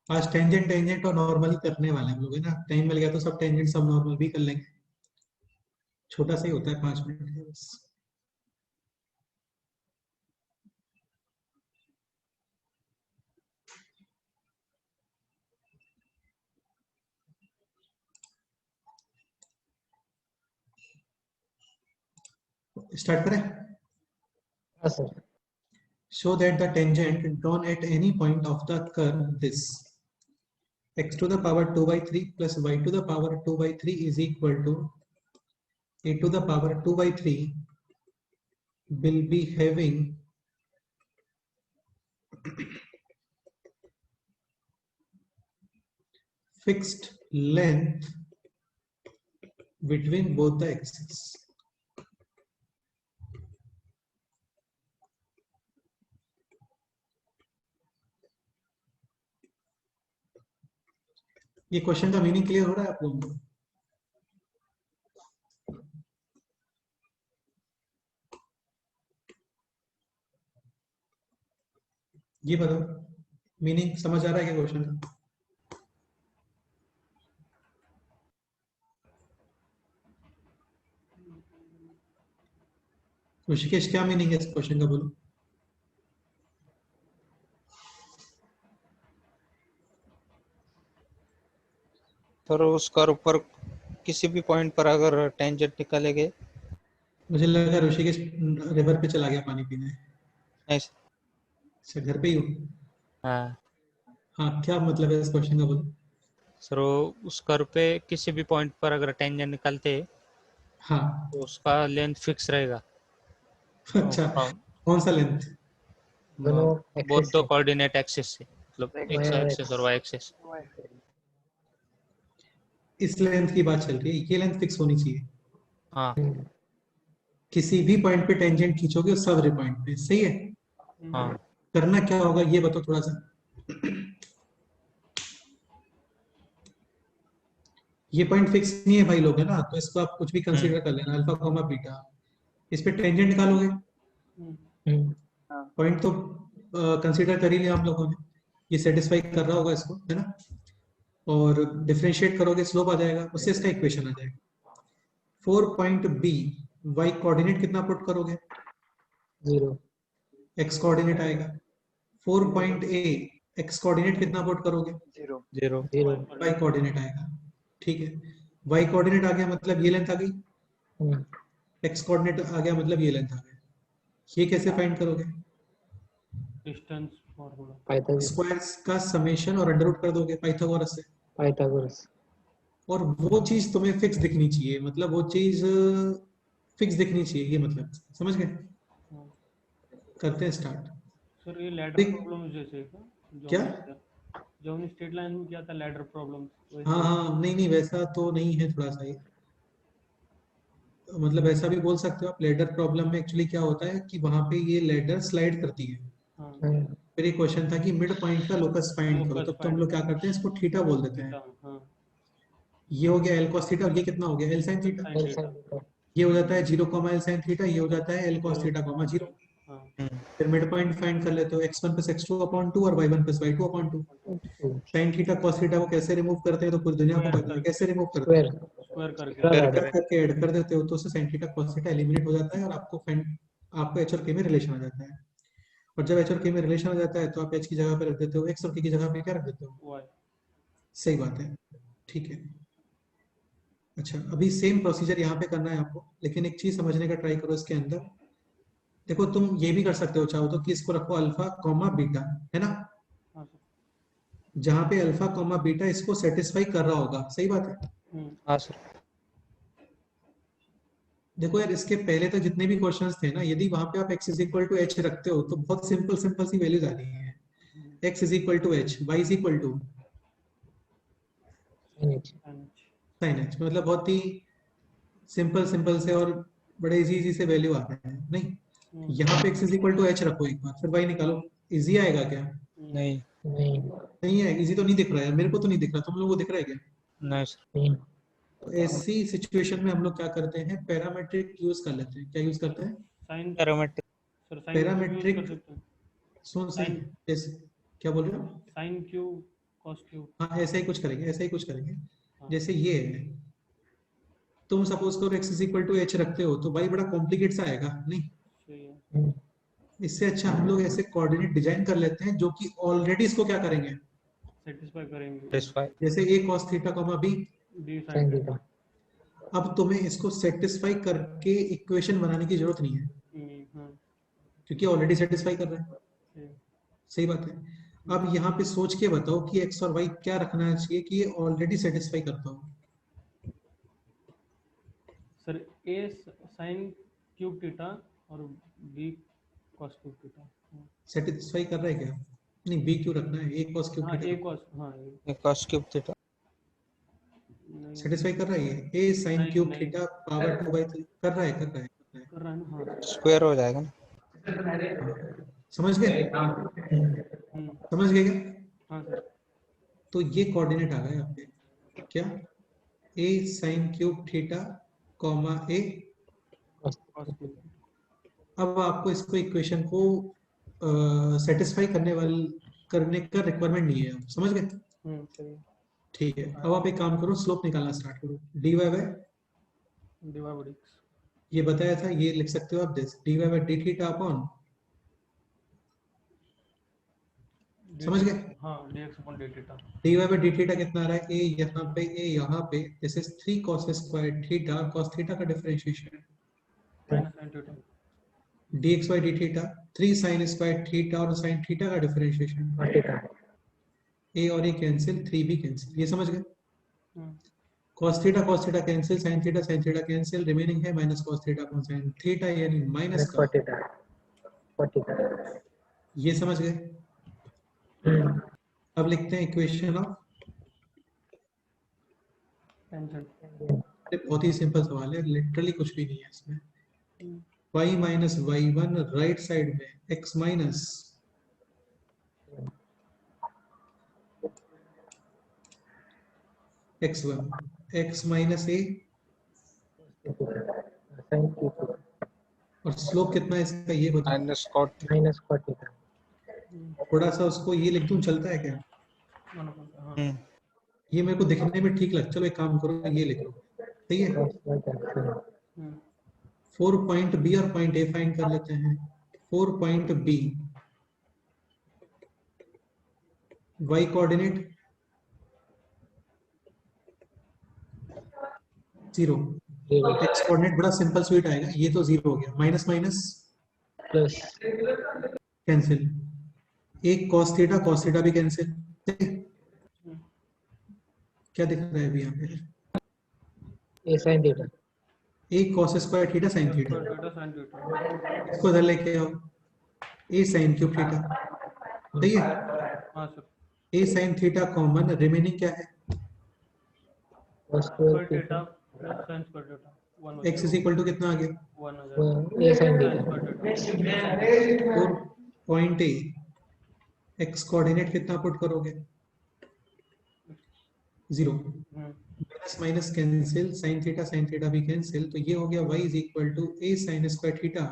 आज टेंजेंट टेंजेंट और नॉर्मल ही करने वाले हम लोग है ना, टाइम मिल गया तो सब टेंजेंट सब नॉर्मल भी कर लेंगे, छोटा सा ही होता है 5 मिनट का बस। स्टार्ट करें। हाँ sir. Show that the tangent drawn at any point of the curve this x to the power 2 by 3 plus y to the power 2 by 3 is equal to a to the power 2 by 3 will be having fixed length between both the axes. ये question का meaning clear हो रहा है आप लोगों को? ये बताओ, मीनिंग समझ आ रहा है क्या क्वेश्चन का? ऋषिकेश क्या मीनिंग है इस क्वेश्चन का, बोलो। सर उस कर्व पर किसी भी पॉइंट पर अगर टेंजेंट निकालेंगे। मुझे लगा ऋषिकेश रिवर पे चला गया पानी पीने। नहीं सर। अच्छा, घर पे ही हो? हाँ हाँ, क्या मतलब है इस क्वेश्चन का, बोलो। सर उस कर्व पे किसी भी पॉइंट पर अगर टेंजेंट निकालते हैं हाँ। तो उसका लेंथ फिक्स रहेगा। अच्छा, कौन सा लेंथ? दोनों बोथ एक्सिस दो से। कोऑर्डिनेट एक्सिस से, मतलब एक्स एक्सिस और वाई एक्सिस। इस लेंथ की बात चल रही है, ये लेंथ फिक्स होनी चाहिए। हाँ किसी भी पॉइंट पे टेंजेंट खींचोगे उस सारे पॉइंट पे, सही है। हाँ करना क्या होगा ये बताओ थोड़ा सा। ये पॉइंट फिक्स नहीं है भाई लोग, है ना, तो इसको आप कुछ भी कंसीडर कर लेना, अल्फा कॉमा बीटा। इस पे टेंजेंट निकालोगे, पॉइंट तो कंसीडर कर ही लिया हम लोगों ने, ये सेटिस्फाई कर रहा होगा इसको, है ना। और डिफरेंशिएट करोगे स्लोप आ जाएगा, उससे इसका इक्वेशन आ जाएगा। 4 पॉइंट बी, वाई कोऑर्डिनेट कितना पुट करोगे? 0 एक्स कोऑर्डिनेट आएगा। 4 पॉइंट ए, एक्स कोऑर्डिनेट कितना पुट करोगे? 0 0 वाई कोऑर्डिनेट आएगा, ठीक है। वाई कोऑर्डिनेट आ गया मतलब ये लेंथ आ गई, एक्स कोऑर्डिनेट आ गया मतलब ये लेंथ आ गया। ये कैसे फाइंड करोगे? Distance formula, Pythagoras. स्क्वायर्स का समेशन और अंडर रूट कर दोगे पाइथागोरस से। पाइथागोरस। और वो चीज तुम्हें फिक्स दिखनी चाहिए, मतलब वो चीज फिक्स दिखनी चाहिए, ये मतलब समझ गए। करते हैं स्टार्ट। सर ये लैडर देख, प्रॉब्लम जैसे है क्या? क्या? जो हमने स्ट्रेट लाइन में किया था लैडर प्रॉब्लम, हाँ हाँ, नहीं नहीं, वैसा तो नहीं है, थोड़ा सा ये मतलब ऐसा भी बोल सकते हो आप। लेडर प्रॉब्लम में एक्चुअली क्या होता है कि वहां पे ये लेडर स्लाइड करती है। फिर एक क्वेश्चन था कि मिड पॉइंट का लोकस फाइंड करो, तब तो हम लोग क्या करते हैं, इसको थीटा बोल देते हैं। ये हो गया एल कॉस थीटा, और ये कितना हो गया L sine theta. L sine theta. ये हो जाता है 0 एल साइन थीटा, ये हो जाता है एल कॉस थीटा 0। फिर मिड पॉइंट फाइंड कर लेते हो, x1 प्लस x2 अपॉन 2 और y1 plus y2 upon 2। Sine theta cos theta को कैसे रिमूव करते हैं तो पूरी दुनिया को पता है कैसे रिमूव करते हैं, स्क्वायर करके स्क्वायर करके ऐड कर देते हो, तो उससे sine theta cos theta eliminate हो जाता है और आपको एच और के में रिलेशन आ जाता है। और जब एच और के में रिलेशन आ जाता है तो आप एच की जगह पे रख देते हो एक्स और के की जगह पे क्या रख देते हो, सही बात है, ठीक है। अच्छा, अभी सेम प्रोसीजर यहाँ पे करना है आपको, लेकिन एक चीज समझने का ट्राई करो इसके अंदर। देखो तुम ये भी कर सकते हो चाहो तो कि इसको रखो अल्फा कॉमा बीटा, है ना, जहाँ पे अल्फा कॉमा बीटा इसको सेटिस्फाई कर रहा होगा, सही बात है। हाँ सर। देखो यार, इसके पहले तो जितने भी क्वेश्चंस थे ना, यदि वहां पे आप x is equal to H रखते हो तो बहुत सिंपल सिंपल सी वैल्यूज आ रही है। x is equal to H, Y is equal to sine H, मतलब बहुत ही सिंपल सिंपल से और बड़े इजी से वैल्यू आ रहे हैं। नहीं, यहाँ पे x is equal to H रखो एक बार, फिर y निकालो, इजी आएगा क्या? नहीं नहीं है, इजी तो नहीं दिख रहा है, मेरे को तो नहीं दिख रहा, तुम लोगों को दिख रहा है क्या? नहीं सर। तो ऐसी सिचुएशन में हम लोग क्या करते हैं, पैरामेट्रिक यूज कर लेते हैं। क्या यूज करते हैं? Sign parametric. पैरामेट्रिक। सुन सही, क्या बोल रहे हो? Sine cube cos cube। हाँ ऐसा ही कुछ करेंगे, ऐसा ही कुछ करेंगे। हाँ। जैसे ये है, तुम सपोज करो x is equal to H रखते हो तो भाई बड़ा कॉम्प्लिकेट सा आएगा नहीं। सही है। हम्म, इससे अच्छा हम लोग ऐसे कोऑर्डिनेट डिजाइन कर लेते हैं जो कि ऑलरेडी इसको क्या करेंगे, सेटिस्फाई करेंगे। satisfy जैसे a cos theta comma b। d sin sin theta। theta। अब तुम्हें इसको सेटिस्फाई करके इक्वेशन बनाने की जरूरत नहीं है, हाँ। क्योंकि ऑलरेडी सेटिस्फाई कर रहा है। सही है। सही बात है। अब यहाँ पे सोच के बताओ कि x और y क्या रखना चाहिए कि ये ऑलरेडी सेटिस्फाई करता हो। Sir a sin cube theta और b cos cube theta. Satisfy कर रहा है क्या? नहीं, b क्यों रखना है, a cos क्यूब हाँ थीटा a cos, हाँ a cos cube theta नहीं सेटिस्फाई कर रहा है ये, a sin नहीं क्यूब नहीं थीटा पावर 2/3 कर रहा है, कर रहा है, कर रहा है। कर रहा है ना। हाँ। square हो जाएगा ना। समझ गए? समझ गए क्या? हाँ सर। तो ये कोऑर्डिनेट आ गया यहाँ पे क्या, a sin cube theta comma a। cos cube। अब आपको इसको इक्वेशन को सेटिस्फाई करने का रिक्वायरमेंट नहीं है, आप समझ गए? सही है। ठीक है, अब आप एक काम करो, स्लोप निकालना स्टार्ट करो। dy by dy by dx। ये बताया था, ये लिख सकते हो आप this dy by d theta upon, समझ गए? हाँ dx upon d theta। dy by d theta कितना आ रहा है, a यहाँ पे this is 3 cos square theta, cos theta का differentiation minus sin theta। dx by d theta, 3 sin square theta और sin थीटा का डिफरेंशिएशन, और थीटा। a और a कैंसिल, 3 भी कैंसिल, ये समझ गए? हम्म, cos theta cancel, sin theta cancel, remaining है minus cos theta upon sin theta, यानी माइनस माइनस का, cos थीटा। cos theta. ये समझ गए? हम्म, अब लिखते हैं इक्वेशन ऑफ, tangent। बहुत ही सिंपल सवाल है, लिटरली कुछ भी नहीं है इसमें। हम्म, y minus Y one right side में x minus x1, x minus a, sin theta. और स्लोप कितना है इसका ये बताओ। minus cot minus cos theta. थोड़ा सा उसको ये लिख दूं, चलता है क्या? हाँ। ये मेरे को दिखने में ठीक लग, चलो एक काम करो, ये लिख लो, सही है? cos y cancel. हम्म, 4 पॉइंट बी और पॉइंट ए फाइंड कर लेते हैं। 4 point b, y coordinate 0, zero x coordinate बड़ा सिंपल स्वीट आएगा, ये तो 0 हो गया, माइनस माइनस प्लस कैंसिल, एक cos थीटा भी कैंसिल। क्या दिख रहा है अभी यहाँ पे, a sin थीटा। एक cos square theta sin theta, cos theta sin theta। इसको इधर लेके आओ, a sin क्यूब थीटा, सही है? हाँ sir. a sin theta common, remaining क्या है, cos square square theta theta. plus sin square theta। 1 हो x इज इक्वल टू कितना आ गया, 1 हो जाएगा। a sin sin theta. square theta। 4 point A, x coordinate कितना पुट करोगे, 0, minus minus cancel, sin theta भी कैंसिल, तो ये हो गया y is equal to a sin square theta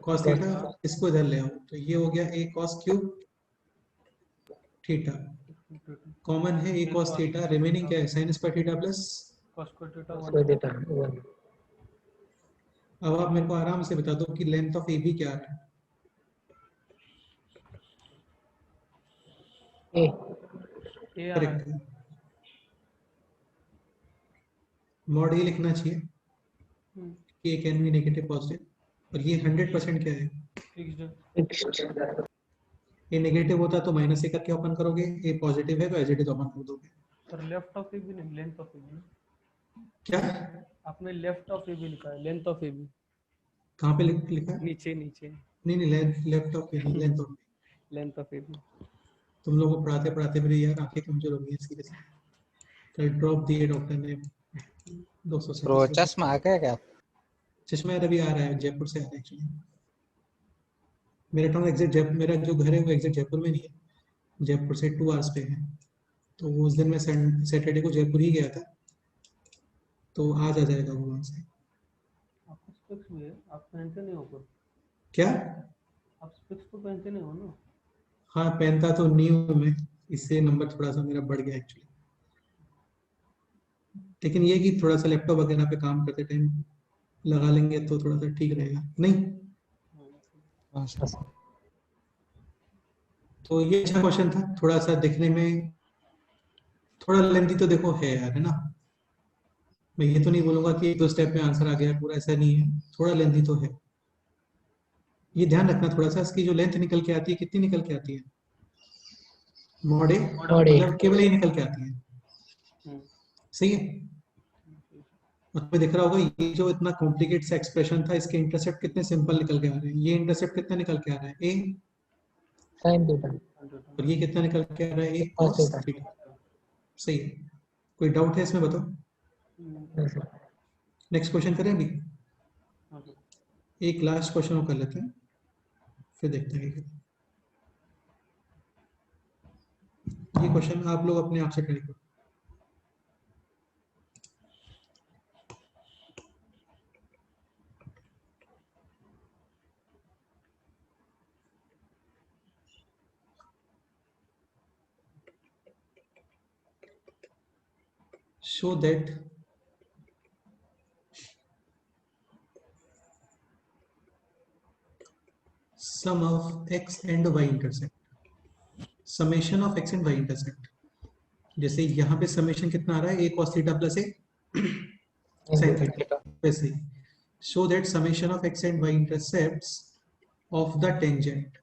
cos theta, इसको इधर ले आओ, तो ये हो गया a cos cube theta, common है a cos थीटा, रिमेनिंग क्या है sin square theta plus. cos square theta cos 1। Square theta 1। अब आप मेरे को आराम से बता दो कि लेंथ ऑफ AB क्या है। a a आ रहा करेक्ट, है। मॉड ए लिखना चाहिए हम्म, कि ए कैन बी नेगेटिव पॉजिटिव, और ये 100% क्या है, fixed है। फिक्स्ड। ए नेगेटिव होता तो माइनस ए करके ओपन करोगे, ए पॉजिटिव है तो एज इट इज ओपन कर दोगे। Sir left of A B नहीं, लेंथ ऑफ ए बी। क्या, आपने लेफ्ट ऑफ ए बी लिखा है, लेंथ ऑफ ए बी। कहाँ पे लिखा है? नीचे नीचे नहीं नहीं, लेफ्ट ऑफ नहीं, length of. Length of A B. तुम लोगों को पढ़ाते पढ़ाते मेरी यार आंखें कमजोर हो गई हैं सीरियसली, कल ड्रॉप दिए डॉक्टर ने 200 से pro चश्मा आ गया क्या? चश्मा यार अभी आ रहा है, जयपुर से आ रहा है एक्चुअली। मेरा टाउन एग्जैक्ट जयपुर, मेरा जो घर है वो एग्जैक्ट जयपुर में नहीं है, जयपुर से 2 आवर्स पे है। तो उस दिन मैं सैटरडे को जयपुर ही गया था, तो आज आ जाएगा वो वहाँ से। आपको स्पेक्स भी है, आप पहनते नहीं हो पर। क्या? आप स्पेक्स तो पहनते नहीं हो ना। हाँ पहनता तो नहीं हूँ मैं, इससे नंबर थोड़ा सा मेरा बढ़ गया एक्चुअली। लेकिन ये कि थोड़ा सा लैपटॉप वगैरह पे काम करते टाइम लगा लेंगे तो थोड़ा सा ठीक रहेगा, नहीं? हाँ हाँ सर। सर। तो ये अच्छा क्वेश्चन था, थोड़ा सा देखने में थोड़ा लेंथी तो देखो है यार, है ना? मैं ये तो नहीं बोलूंगा कि एक दो स्टेप में आंसर आ गया पूरा, ऐसा नहीं है, थोड़ा लेंथी तो है। ये ध्यान रखना थोड़ा सा, इसकी जो लेंथ निकल के आती है कितनी निकल के आती है? मॉडे, और एक मतलब केवल ये निकल के आती है, हम्म, सही है? उसमें दिख रहा होगा ये जो इतना कॉम्प्लिकेट सा एक्सप्रेशन था, इसके इंटरसेप्ट कितने सिंपल निकल के आ रहे हैं। ये इंटरसेप्ट कितना निकल के आ रहा है? ए। Sine theta. और ये कितना निकल के आ रहा है? A cos cos theta. Theta. सही है। कोई डाउट है इसमें, बताओ। नहीं सर। नेक्स्ट क्वेश्चन करें अभी? हाँ सर। एक लास्ट क्वेश्चन और कर लेते हैं, फिर देखते हैं क्या करते हैं। ये क्वेश्चन आप लोग अपने आप से ट्राई करो। show that sum of x and y intercept, summation of x and y intercept, जैसे यहाँ पे समेशन कितना आ रहा है? a cos theta plus a sin theta, वैसे ही show that summation of x and y intercepts of the tangent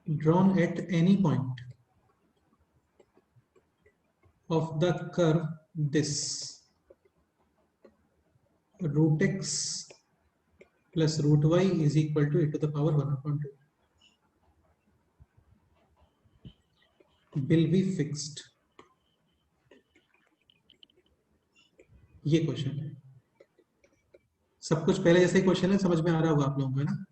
drawn at any point of the curve this root x plus root y is equal to e to the power 1/2 will be fixed। ये question है, सब कुछ पहले जैसा ही question है, समझ में आ रहा होगा आप लोगों को, है ना?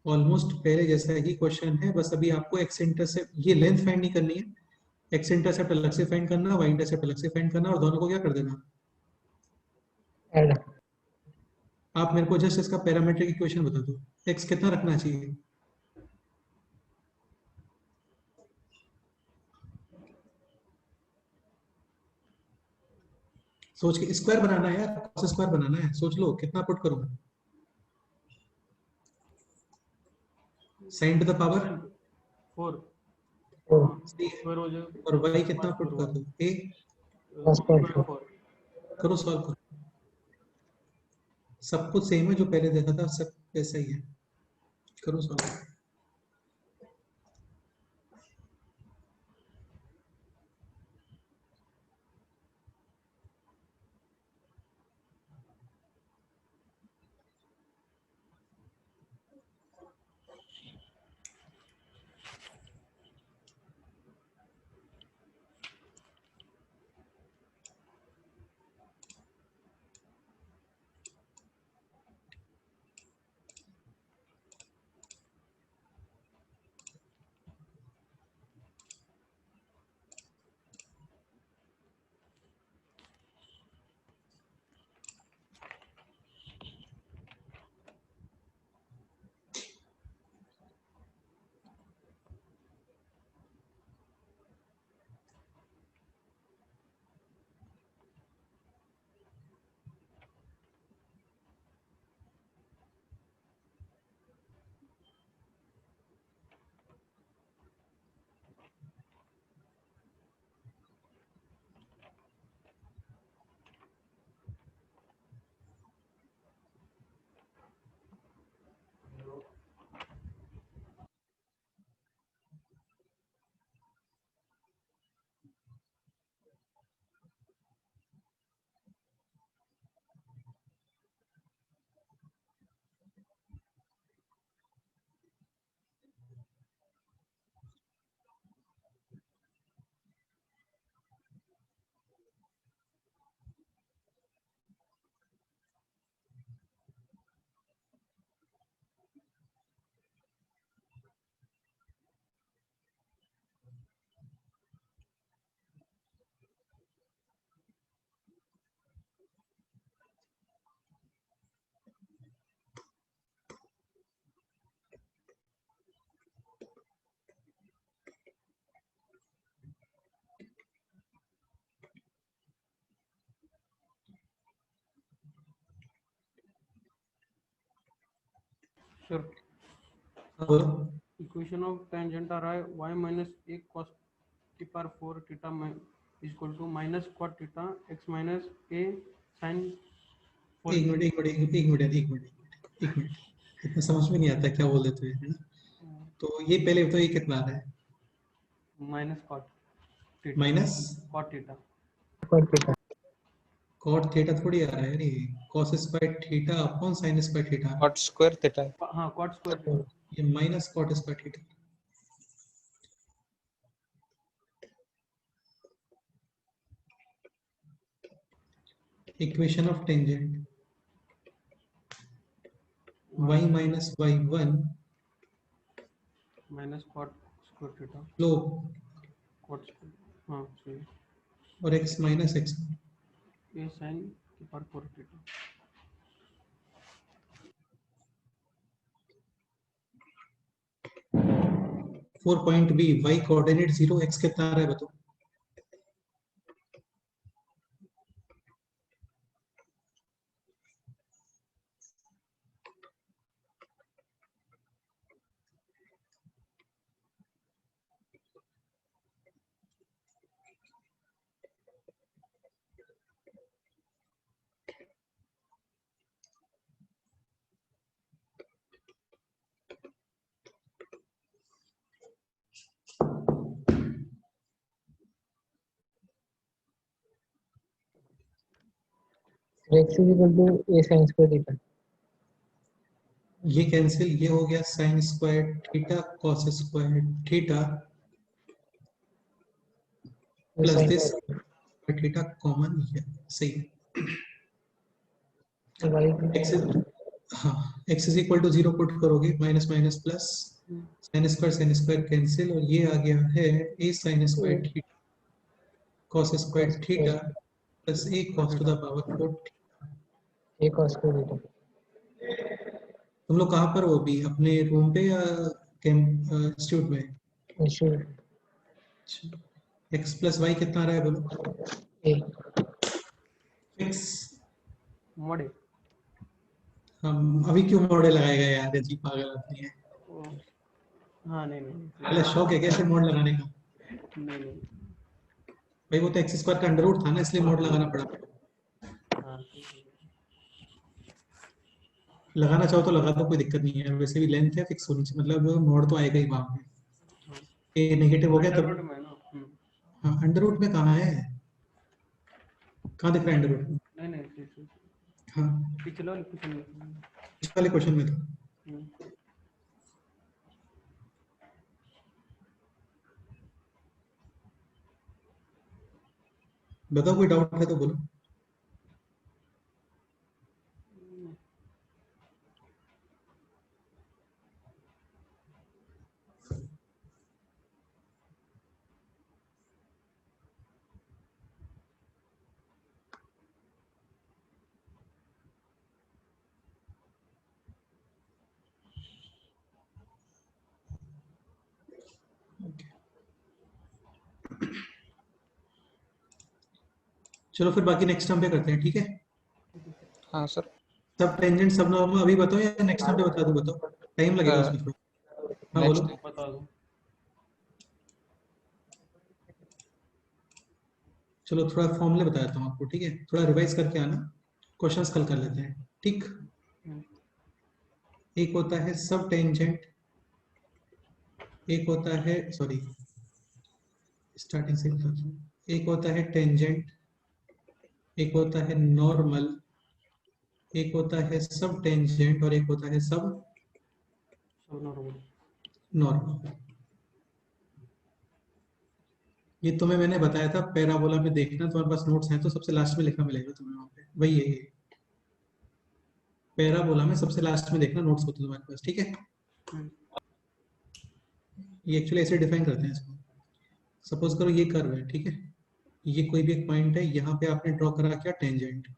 ऑलमोस्ट पहले जैसा ही क्वेश्चन है, बस अभी आपको एक्स इंटरसेप्ट, ये लेंथ फाइंड नहीं करनी है, एक्स इंटरसेप्ट अलग से फाइंड करना, वाई इंटरसेप्ट अलग से फाइंड करना, और दोनों को क्या कर देना? ऐड। आप मेरे को जस्ट इसका पैरामीट्रिक इक्वेशन बता दो, एक्स कितना रखना चाहिए? सोच के, स्क्वायर बनाना है यार, cos स्क्वायर बनाना है, सोच लो कितना पुट करूं? sin to the power 4 4 square हो जाएगा, और y कितना पुट कर दो? a। cos4 करो सॉल्व करो, सब कुछ सेम है जो पहले देखा था, सब वैसा ही है, करो सॉल्व। Sure. बोलो। Equation of tangent are y minus a cos t power 4 theta is equal to minus cot theta x minus a sin 4 एक मिनट एक मिनट एक मिनट एक मिनट एक मिनट, इतना समझ में नहीं आता क्या बोल देते हैं, है ना? तो ये पहले बताओ, ये कितना आ रहा है? minus cot theta minus cot theta. Cot theta. Cot theta थोड़ी आ रहा है, अरे cos square theta upon sine square theta आ रहा कॉट स्क्वायर थीटा है। हाँ cot square theta. है, ये minus cot square theta. Equation of tangent y minus y1 minus cot square theta slope cot square हाँ सही और x minus x a sin t power 4 theta. 4 point b y coordinate 0 x कितना आ रहा है बताओ? X is equal to a sin square theta. ये cancel, ये हो गया sine square theta cos square theta A plus sin this square theta common है, सही है। theta. Y x हाँ x is equal to 0 put करोगे, minus minus plus, sine square cancel, और ये आ गया है a sine square theta cos square theta plus a cos to the power 4। a cos square theta. तुम लोग कहाँ पर हो अभी, अपने रूम पे या इंस्टीट्यूट में? Issue x प्लस वाई कितना आ रहा है बोलो? a. x mod a. हम अभी क्यों मॉडल लगाएगा यार, अजीब पागल आदमी है। हाँ नहीं पहले शौक है कैसे मॉड लगाने का? नहीं भाई वो तो एक्स स्क्वायर का अंडर रूट था ना, इसलिए मॉड लगाना पड़ा। हाँ लगाना चाहो तो लगा दो, कोई दिक्कत नहीं है, वैसे भी लेंथ है फिक्स होनी चाहिए, मतलब मॉड तो आएगा ही वहां पे। ए नेगेटिव हो गया अंडर तब। रूट में ना हाँ अंडर रूट में कहाँ है, कहाँ दिख रहा है अंडर रूट में? नहीं हाँ पिछला वाले क्वेश्चन में इस वाले क्वेश्चन में तो बताओ, कोई डाउट है तो बोलो। चलो फिर बाकी नेक्स्ट टाइम पे करते हैं, ठीक है? हाँ सर। सब टेंजेंट सब नॉर्मल अभी बताओ या नेक्स्ट टाइम पे बता दूं? बताओ, टाइम लगेगा उसमें थोड़ा। हाँ बोलो। नेक्स्ट बता दो। चलो थोड़ा फॉर्मूले बता देता हूँ आपको, ठीक है? थोड़ा रिवाइज करके आना, क्वेश्चंस हल कर लेते हैं, ठीक? एक होता है सब टेंजेंट, एक होता है सॉरी स्टार्टिंग से बताता हूँ। एक होता है टेंजेंट, एक होता है नॉर्मल, एक होता है सब टेंजेंट और एक होता है सब नॉर्मल। ये तुम्हें मैंने बताया था पैराबोला में, देखना तुम्हारे पास नोट्स हैं तो सबसे लास्ट में लिखना मिलेगा तुम्हें वहां पे, वही है ये पैराबोला में, सबसे लास्ट में देखना नोट्स होते हैं तुम्हारे पास, ठीक है? ये एक्चुअली ऐसे डिफाइन करते हैं इसको। सपोज करो ये कर्व है, ठीक है? ये कोई भी एक पॉइंट है, यहाँ पे आपने ड्रॉ करा क्या, टेंजेंट।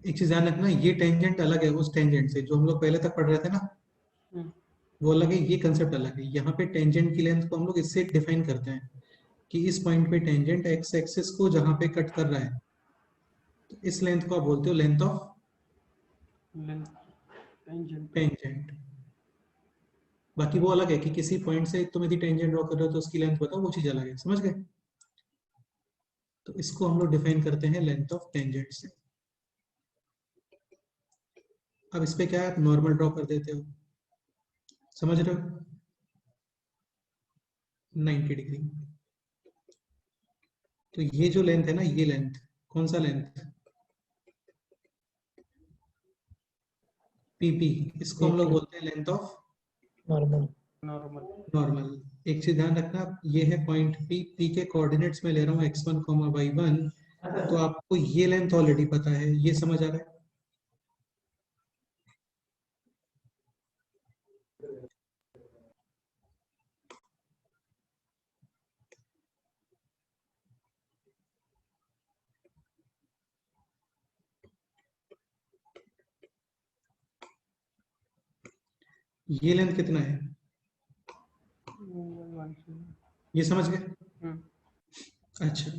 एक चीज ध्यान रखना, ये टेंजेंट अलग है उस टेंजेंट से जो हम लोग पहले तक पढ़ रहे थे ना, हम्म, वो अलग है, ये कंसेप्ट अलग है। यहाँ पे टेंजेंट की लेंथ को हम लोग इससे डिफाइन करते हैं कि इस पॉइंट पे टेंजेंट एक्स एक्सिस को जहाँ पे कट कर रहा है, तो इस लेंथ को आप बोलते हो length of length tangent. Tangent. बाकी वो अलग है कि किसी पॉइंट से तुम यदि टेंजेंट ड्रॉ कर रहे हो तो उसकी लेंथ बताओ, वो चीज अलग है, समझ गए? तो इसको हम लोग डिफाइन करते हैं लेंथ ऑफ टेंजेंट से। अब इस पे क्या है, आप नॉर्मल ड्रॉ कर देते हो, समझ रहे हो, 90 डिग्री। तो ये जो लेंथ है ना, ये लेंथ कौन सा लेंथ, पीपी, इसको हम लोग बोलते हैं length of normal. Normal. Normal. एक चीज ध्यान रखना, ये है पॉइंट पी, पी के कोऑर्डिनेट्स में ले रहा हूँ x1, y1, तो आपको ये लेंथ ऑलरेडी पता है, ये समझ आ रहा है? ये लेंथ कितना है, ये समझ गए? अच्छा,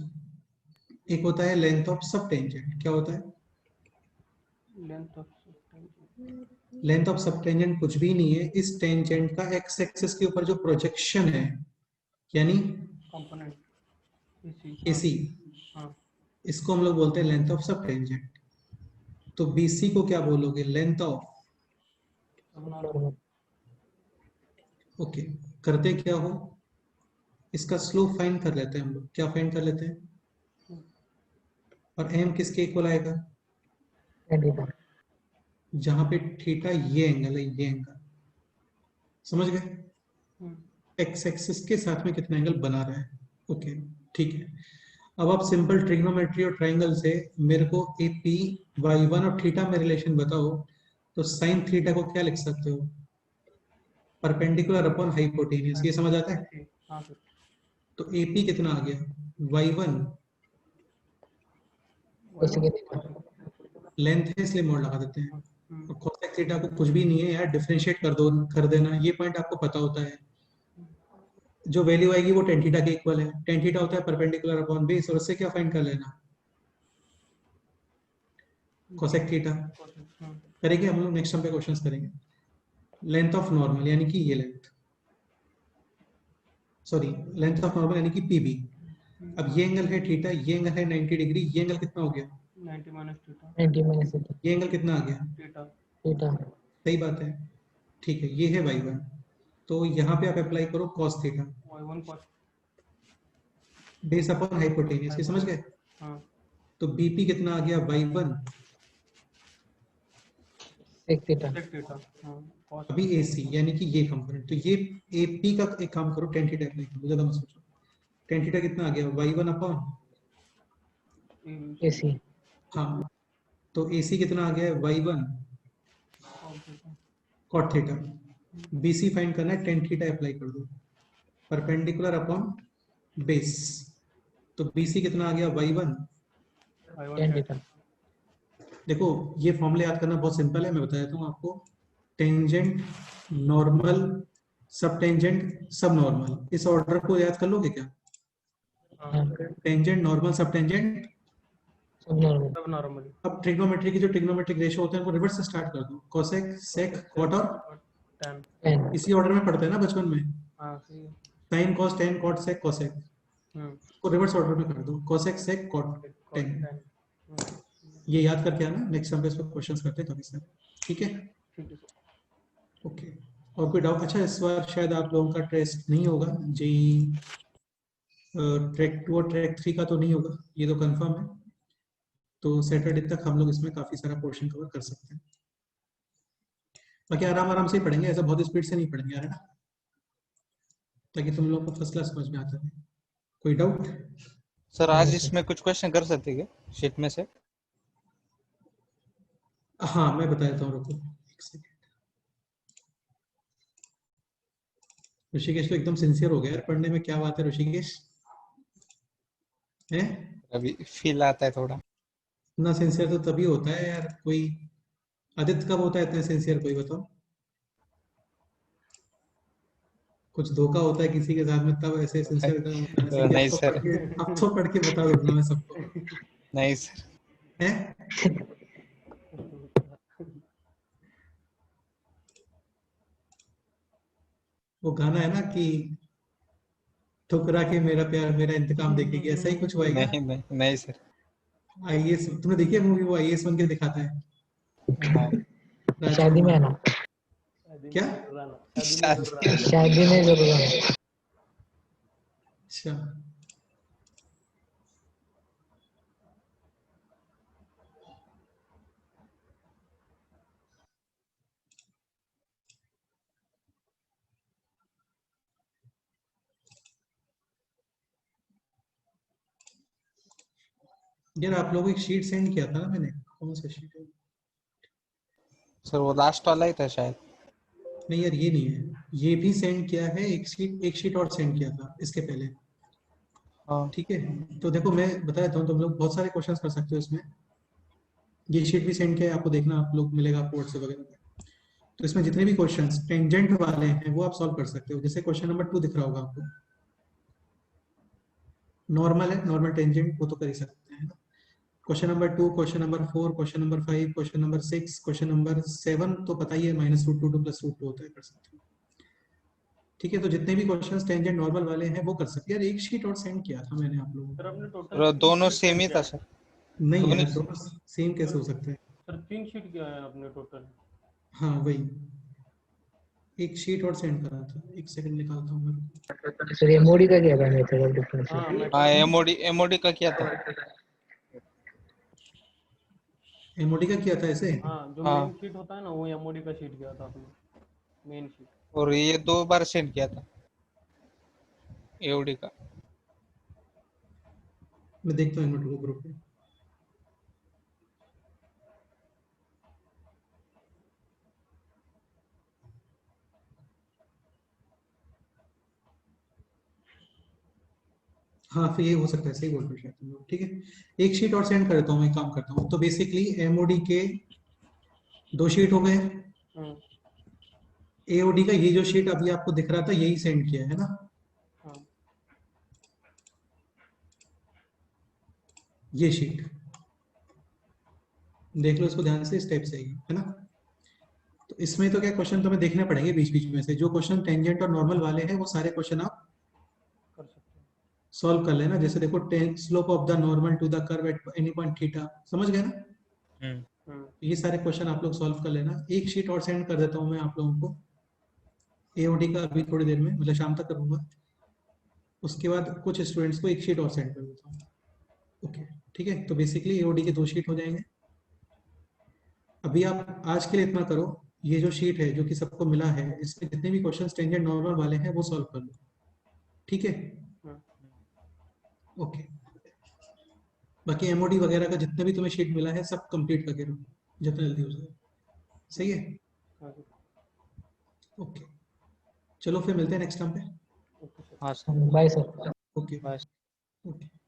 एक होता है लेंथ ऑफ सब टेंजेंट, क्या होता है? लेंथ ऑफ लेंथ ऑफ सब टेंजेंट कुछ भी नहीं है, इस टेंजेंट का एक्स एक्सिस के ऊपर जो प्रोजेक्शन है, यानी कंपोनेंट एसी, हाँ इसको हम लोग बोलते हैं लेंथ ऑफ सब टेंजेंट। तो बीसी को क्या बोलोगे, लेंथ ऑफ, नॉर्मल। ओके। करते क्या हो, इसका स्लोप फाइंड कर लेते हैं हम लोग, क्या फाइंड कर लेते हैं, और एम किसके इक्वल आएगा, थीटा। जहां पे थीटा ये एंगल है, ये एंगल, समझ गए? एक्स एक्सिस के साथ में कितना एंगल बना रहा है, ओके, ठीक है। अब आप सिंपल ट्रिग्नोमेट्री और ट्रायंगल से मेरे को ए पी वाई वन और थीटा में रिलेशन बताओ, तो साइन थीटा को क्या लिख सकते हो, परपेंडिकुलर अपॉन हाइपोटेनियस, ये समझ आता है? हाँ सर। तो ए पी कितना आ गया, वाई वन, इसी के थीटा। लेंथ है इसलिए मोड लगा देते हैं, और कोसेक थीटा को कुछ भी नहीं है यार, डिफरेंशिएट कर दो, कर देना, ये पॉइंट आपको पता होता है, जो वैल्यू आएगी वो टेन थीटा के इक्वल है, टेन थीटा होता है परपेंडिकुलर अपॉन बेस, और उससे क्या फाइंड कर लेना, कोसेक थीटा। करेंगे हम लोग नेक्स्ट टाइम पे क्वेश्चंस करेंगे। लेंथ ऑफ नॉर्मल यानी कि ये length, sorry length of normal यानी कि पीबी। अब ये एंगल है थीटा, ये एंगल है 90 डिग्री, ये एंगल कितना हो गया, 90 माइनस थीटा। 90 minus theta. ये एंगल कितना आ गया, थीटा। थीटा। सही बात है, ठीक है, ये है वाई वन, तो यहाँ पे आप अप्लाई करो cos theta, y1 cos base upon hypotenuse, ये समझ गए? हाँ तो बीपी कितना आ गया, Y one, sec theta. sec theta. हाँ cos अभी एसी यानी कि ये कंपोनेंट, तो ये एपी का एक काम करो, टेन थीटा अप्लाई करो, ज्यादा मत सोचो, टेन थीटा कितना आ गया, वाई वन अपॉन, एसी। हाँ, तो एसी कितना आ गया, Y one cot theta. BC find करना है, टेन थीटा अप्लाई कर दो, परपेंडिकुलर अपॉन बेस, तो बीसी कितना आ गया, वाई वन, टेन थीटा। देखो ये फॉर्मूला याद करना बहुत सिंपल है, मैं बता देता हूँ आपको, टेंजेंट नॉर्मल सब टेंजेंट सब नॉर्मल, इस ऑर्डर को याद कर लोगे क्या, टेंजेंट नॉर्मल सब टेंजेंट सब नॉर्मल। सब नॉर्मली। अब ट्रिग्नोमेट्री की जो ट्रिग्नोमेट्रिक रेशियो होते हैं उनको रिवर्स से स्टार्ट कर दो, कोसेक सेक कॉट और tan। टेन। इसी ऑर्डर में पढ़ते हैं ना बचपन में, हाँ सही है। Sine cos tan cot sec cosec, को रिवर्स ऑर्डर में कर दो, कोसेक सेक कॉट टेन, ये याद करके आना, नेक्स्ट टाइम पे इस पर क्वेश्चंस करते हैं काफी सारे, ठीक है? ठीक है। ओके, और कोई डाउट? अच्छा, इस बार शायद आप लोगों का टेस्ट नहीं होगा, जी ट्रैक 2 और ट्रैक 3 का तो नहीं होगा, ये तो कंफर्म है, तो सैटरडे तक हम लोग इसमें काफी सारा पोर्शन कवर कर सकते हैं। बाकी आराम आराम से ही पढ़ेंगे, ऐसा बहुत स्पीड से नहीं पढ़ेंगे यार, है ना, ताकि तुम लोग को फर्स्ट क्लास समझ में आता है। कोई डाउट? सर आज इसमें कुछ क्वेश्चन कर सकते हैं क्या शीट में से? हाँ मैं बता देता हूँ, रुको एक सेकंड। ऋषिकेश तो एकदम सिंसियर हो गया यार पढ़ने में, क्या बात है ऋषिकेश, है? अभी फील आता है थोड़ा। इतना सिंसियर तो तभी होता है यार कोई। आदित्य कब होता है इतना सिंसियर, कोई बताओ। कुछ धोखा होता है किसी के साथ में तब ऐसे सिंसियर का होता है। जैसे कि नहीं सर, अब तो पढ़ के बता दूंगा मैं सबको। नहीं सर। है वो गाना है ना कि ठुकरा के मेरा प्यार मेरा इंतकाम देखेगी, ऐसा ही कुछ हुआ है क्या? नहीं नहीं नहीं सर। आईएएस तुमने देखी है मूवी, वो आईएएस बन के दिखाता है हाँ, शादी में राजकुमार। आना, क्या? शादी शादी में जरूर आना। अच्छा, यार आप लोगों को एक शीट सेंड किया था ना मैंने, कौन सा शीट है? सर, वो लास्ट वाला ही था शायद। नहीं यार ये नहीं है, ये भी सेंड किया है। एक शीट और सेंड किया था इसके पहले। हाँ, ठीक है, तो देखो मैं बता देता हूँ, तुम लोग बहुत सारे क्वेश्चंस कर सकते हो इसमें। ये शीट भी सेंड किया है आपको, देखना आप लोग मिलेगा आपको व्हाट्सएप वगैरह पे। तो इसमें जितने भी क्वेश्चंस टेंजेंट वाले हैं वो आप सॉल्व कर सकते हो। जैसे क्वेश्चन नंबर 2 दिख रहा होगा आपको, नॉर्मल है, नॉर्मल टेंजेंट वो तो कर ही सकते हैं। Question number 2, question number 4, question number 5, question number 6, question number 7 तो पता ही है, -√2 + √2 होता है, कर सकते हो। ठीक है, तो जितने भी क्वेश्चंस टेंजेंट नॉर्मल वाले हैं वो कर सकते हैं। यार एक शीट और सेंड किया था मैंने आप लोगों सर को। आपने टोटल और दोनों सेम ही था सर। नहीं दोनों यार, दोनों सेम कैसे हो सकते हैं? सर 3 शीट किया है आपने टोटल। हाँ वही, एक शीट और सेंड करा था, एक सेकंड निकालता हूँ मैं। सर ये मोडी का क्या था मेथड ऑफ डिफरेंस? हाँ हाँ, मेथड एमओडी का क्या था? एमओडी का किया था ऐसे। हाँ जो हाँ, मेन शीट होता है ना वो एमओडी का शीट किया था आपने, मेन शीट। और ये 2 बार सेंड किया था एओडी का। मैं देखता हूँ एमओडी को ग्रुप में। हाँ फिर ये हो सकता है, सही बोल रहे हो शायद तुम लोग। ठीक है, एक शीट और सेंड कर देता हूँ, मैं काम करता हूँ। तो बेसिकली एमओडी के 2 शीट हो गए। हम्म, एओडी का ये जो शीट अभी आपको दिख रहा था यही सेंड किया है ना, हाँ ये शीट देख लो इसको ध्यान से, इस टाइप से है ना। तो इसमें तो क्या क्वेश्चन तुम्हें देखने पड़ेंगे बीच बीच में से, जो क्वेश्चन टेंजेंट और नॉर्मल वाले हैं वो सारे क्वेश्चन आप कर सकते हैं। सॉल्व कर लेना। जैसे देखो, slope of the normal to the curve at any point theta, समझ गए ना? हम्म, ये सारे क्वेश्चन आप लोग सॉल्व कर लेना। एक शीट और सेंड कर देता हूँ मैं आप लोगों को एओडी का, अभी थोड़ी देर में, मतलब शाम तक करूंगा। उसके बाद कुछ स्टूडेंट्स को एक शीट और सेंड कर देता हूँ। ओके, ठीक है, तो बेसिकली एओडी के 2 शीट हो जाएंगे। अभी आप आज के लिए इतना करो, ये जो शीट है जो कि सबको मिला है, इसमें जितने भी क्वेश्चंस टेंजेंट नॉर्मल वाले हैं वो सॉल्व कर लो। ठीक है, ओके। बाकी एमओडी वगैरह का जितना भी तुम्हें शीट मिला है सब कंप्लीट करके रहो जितना जल्दी हो सके। सही है, हाँ सर, ओके। चलो फिर मिलते हैं नेक्स्ट टाइम पे। Okay sir. हाँ sir. Bye sir. Okay, bye. Okay.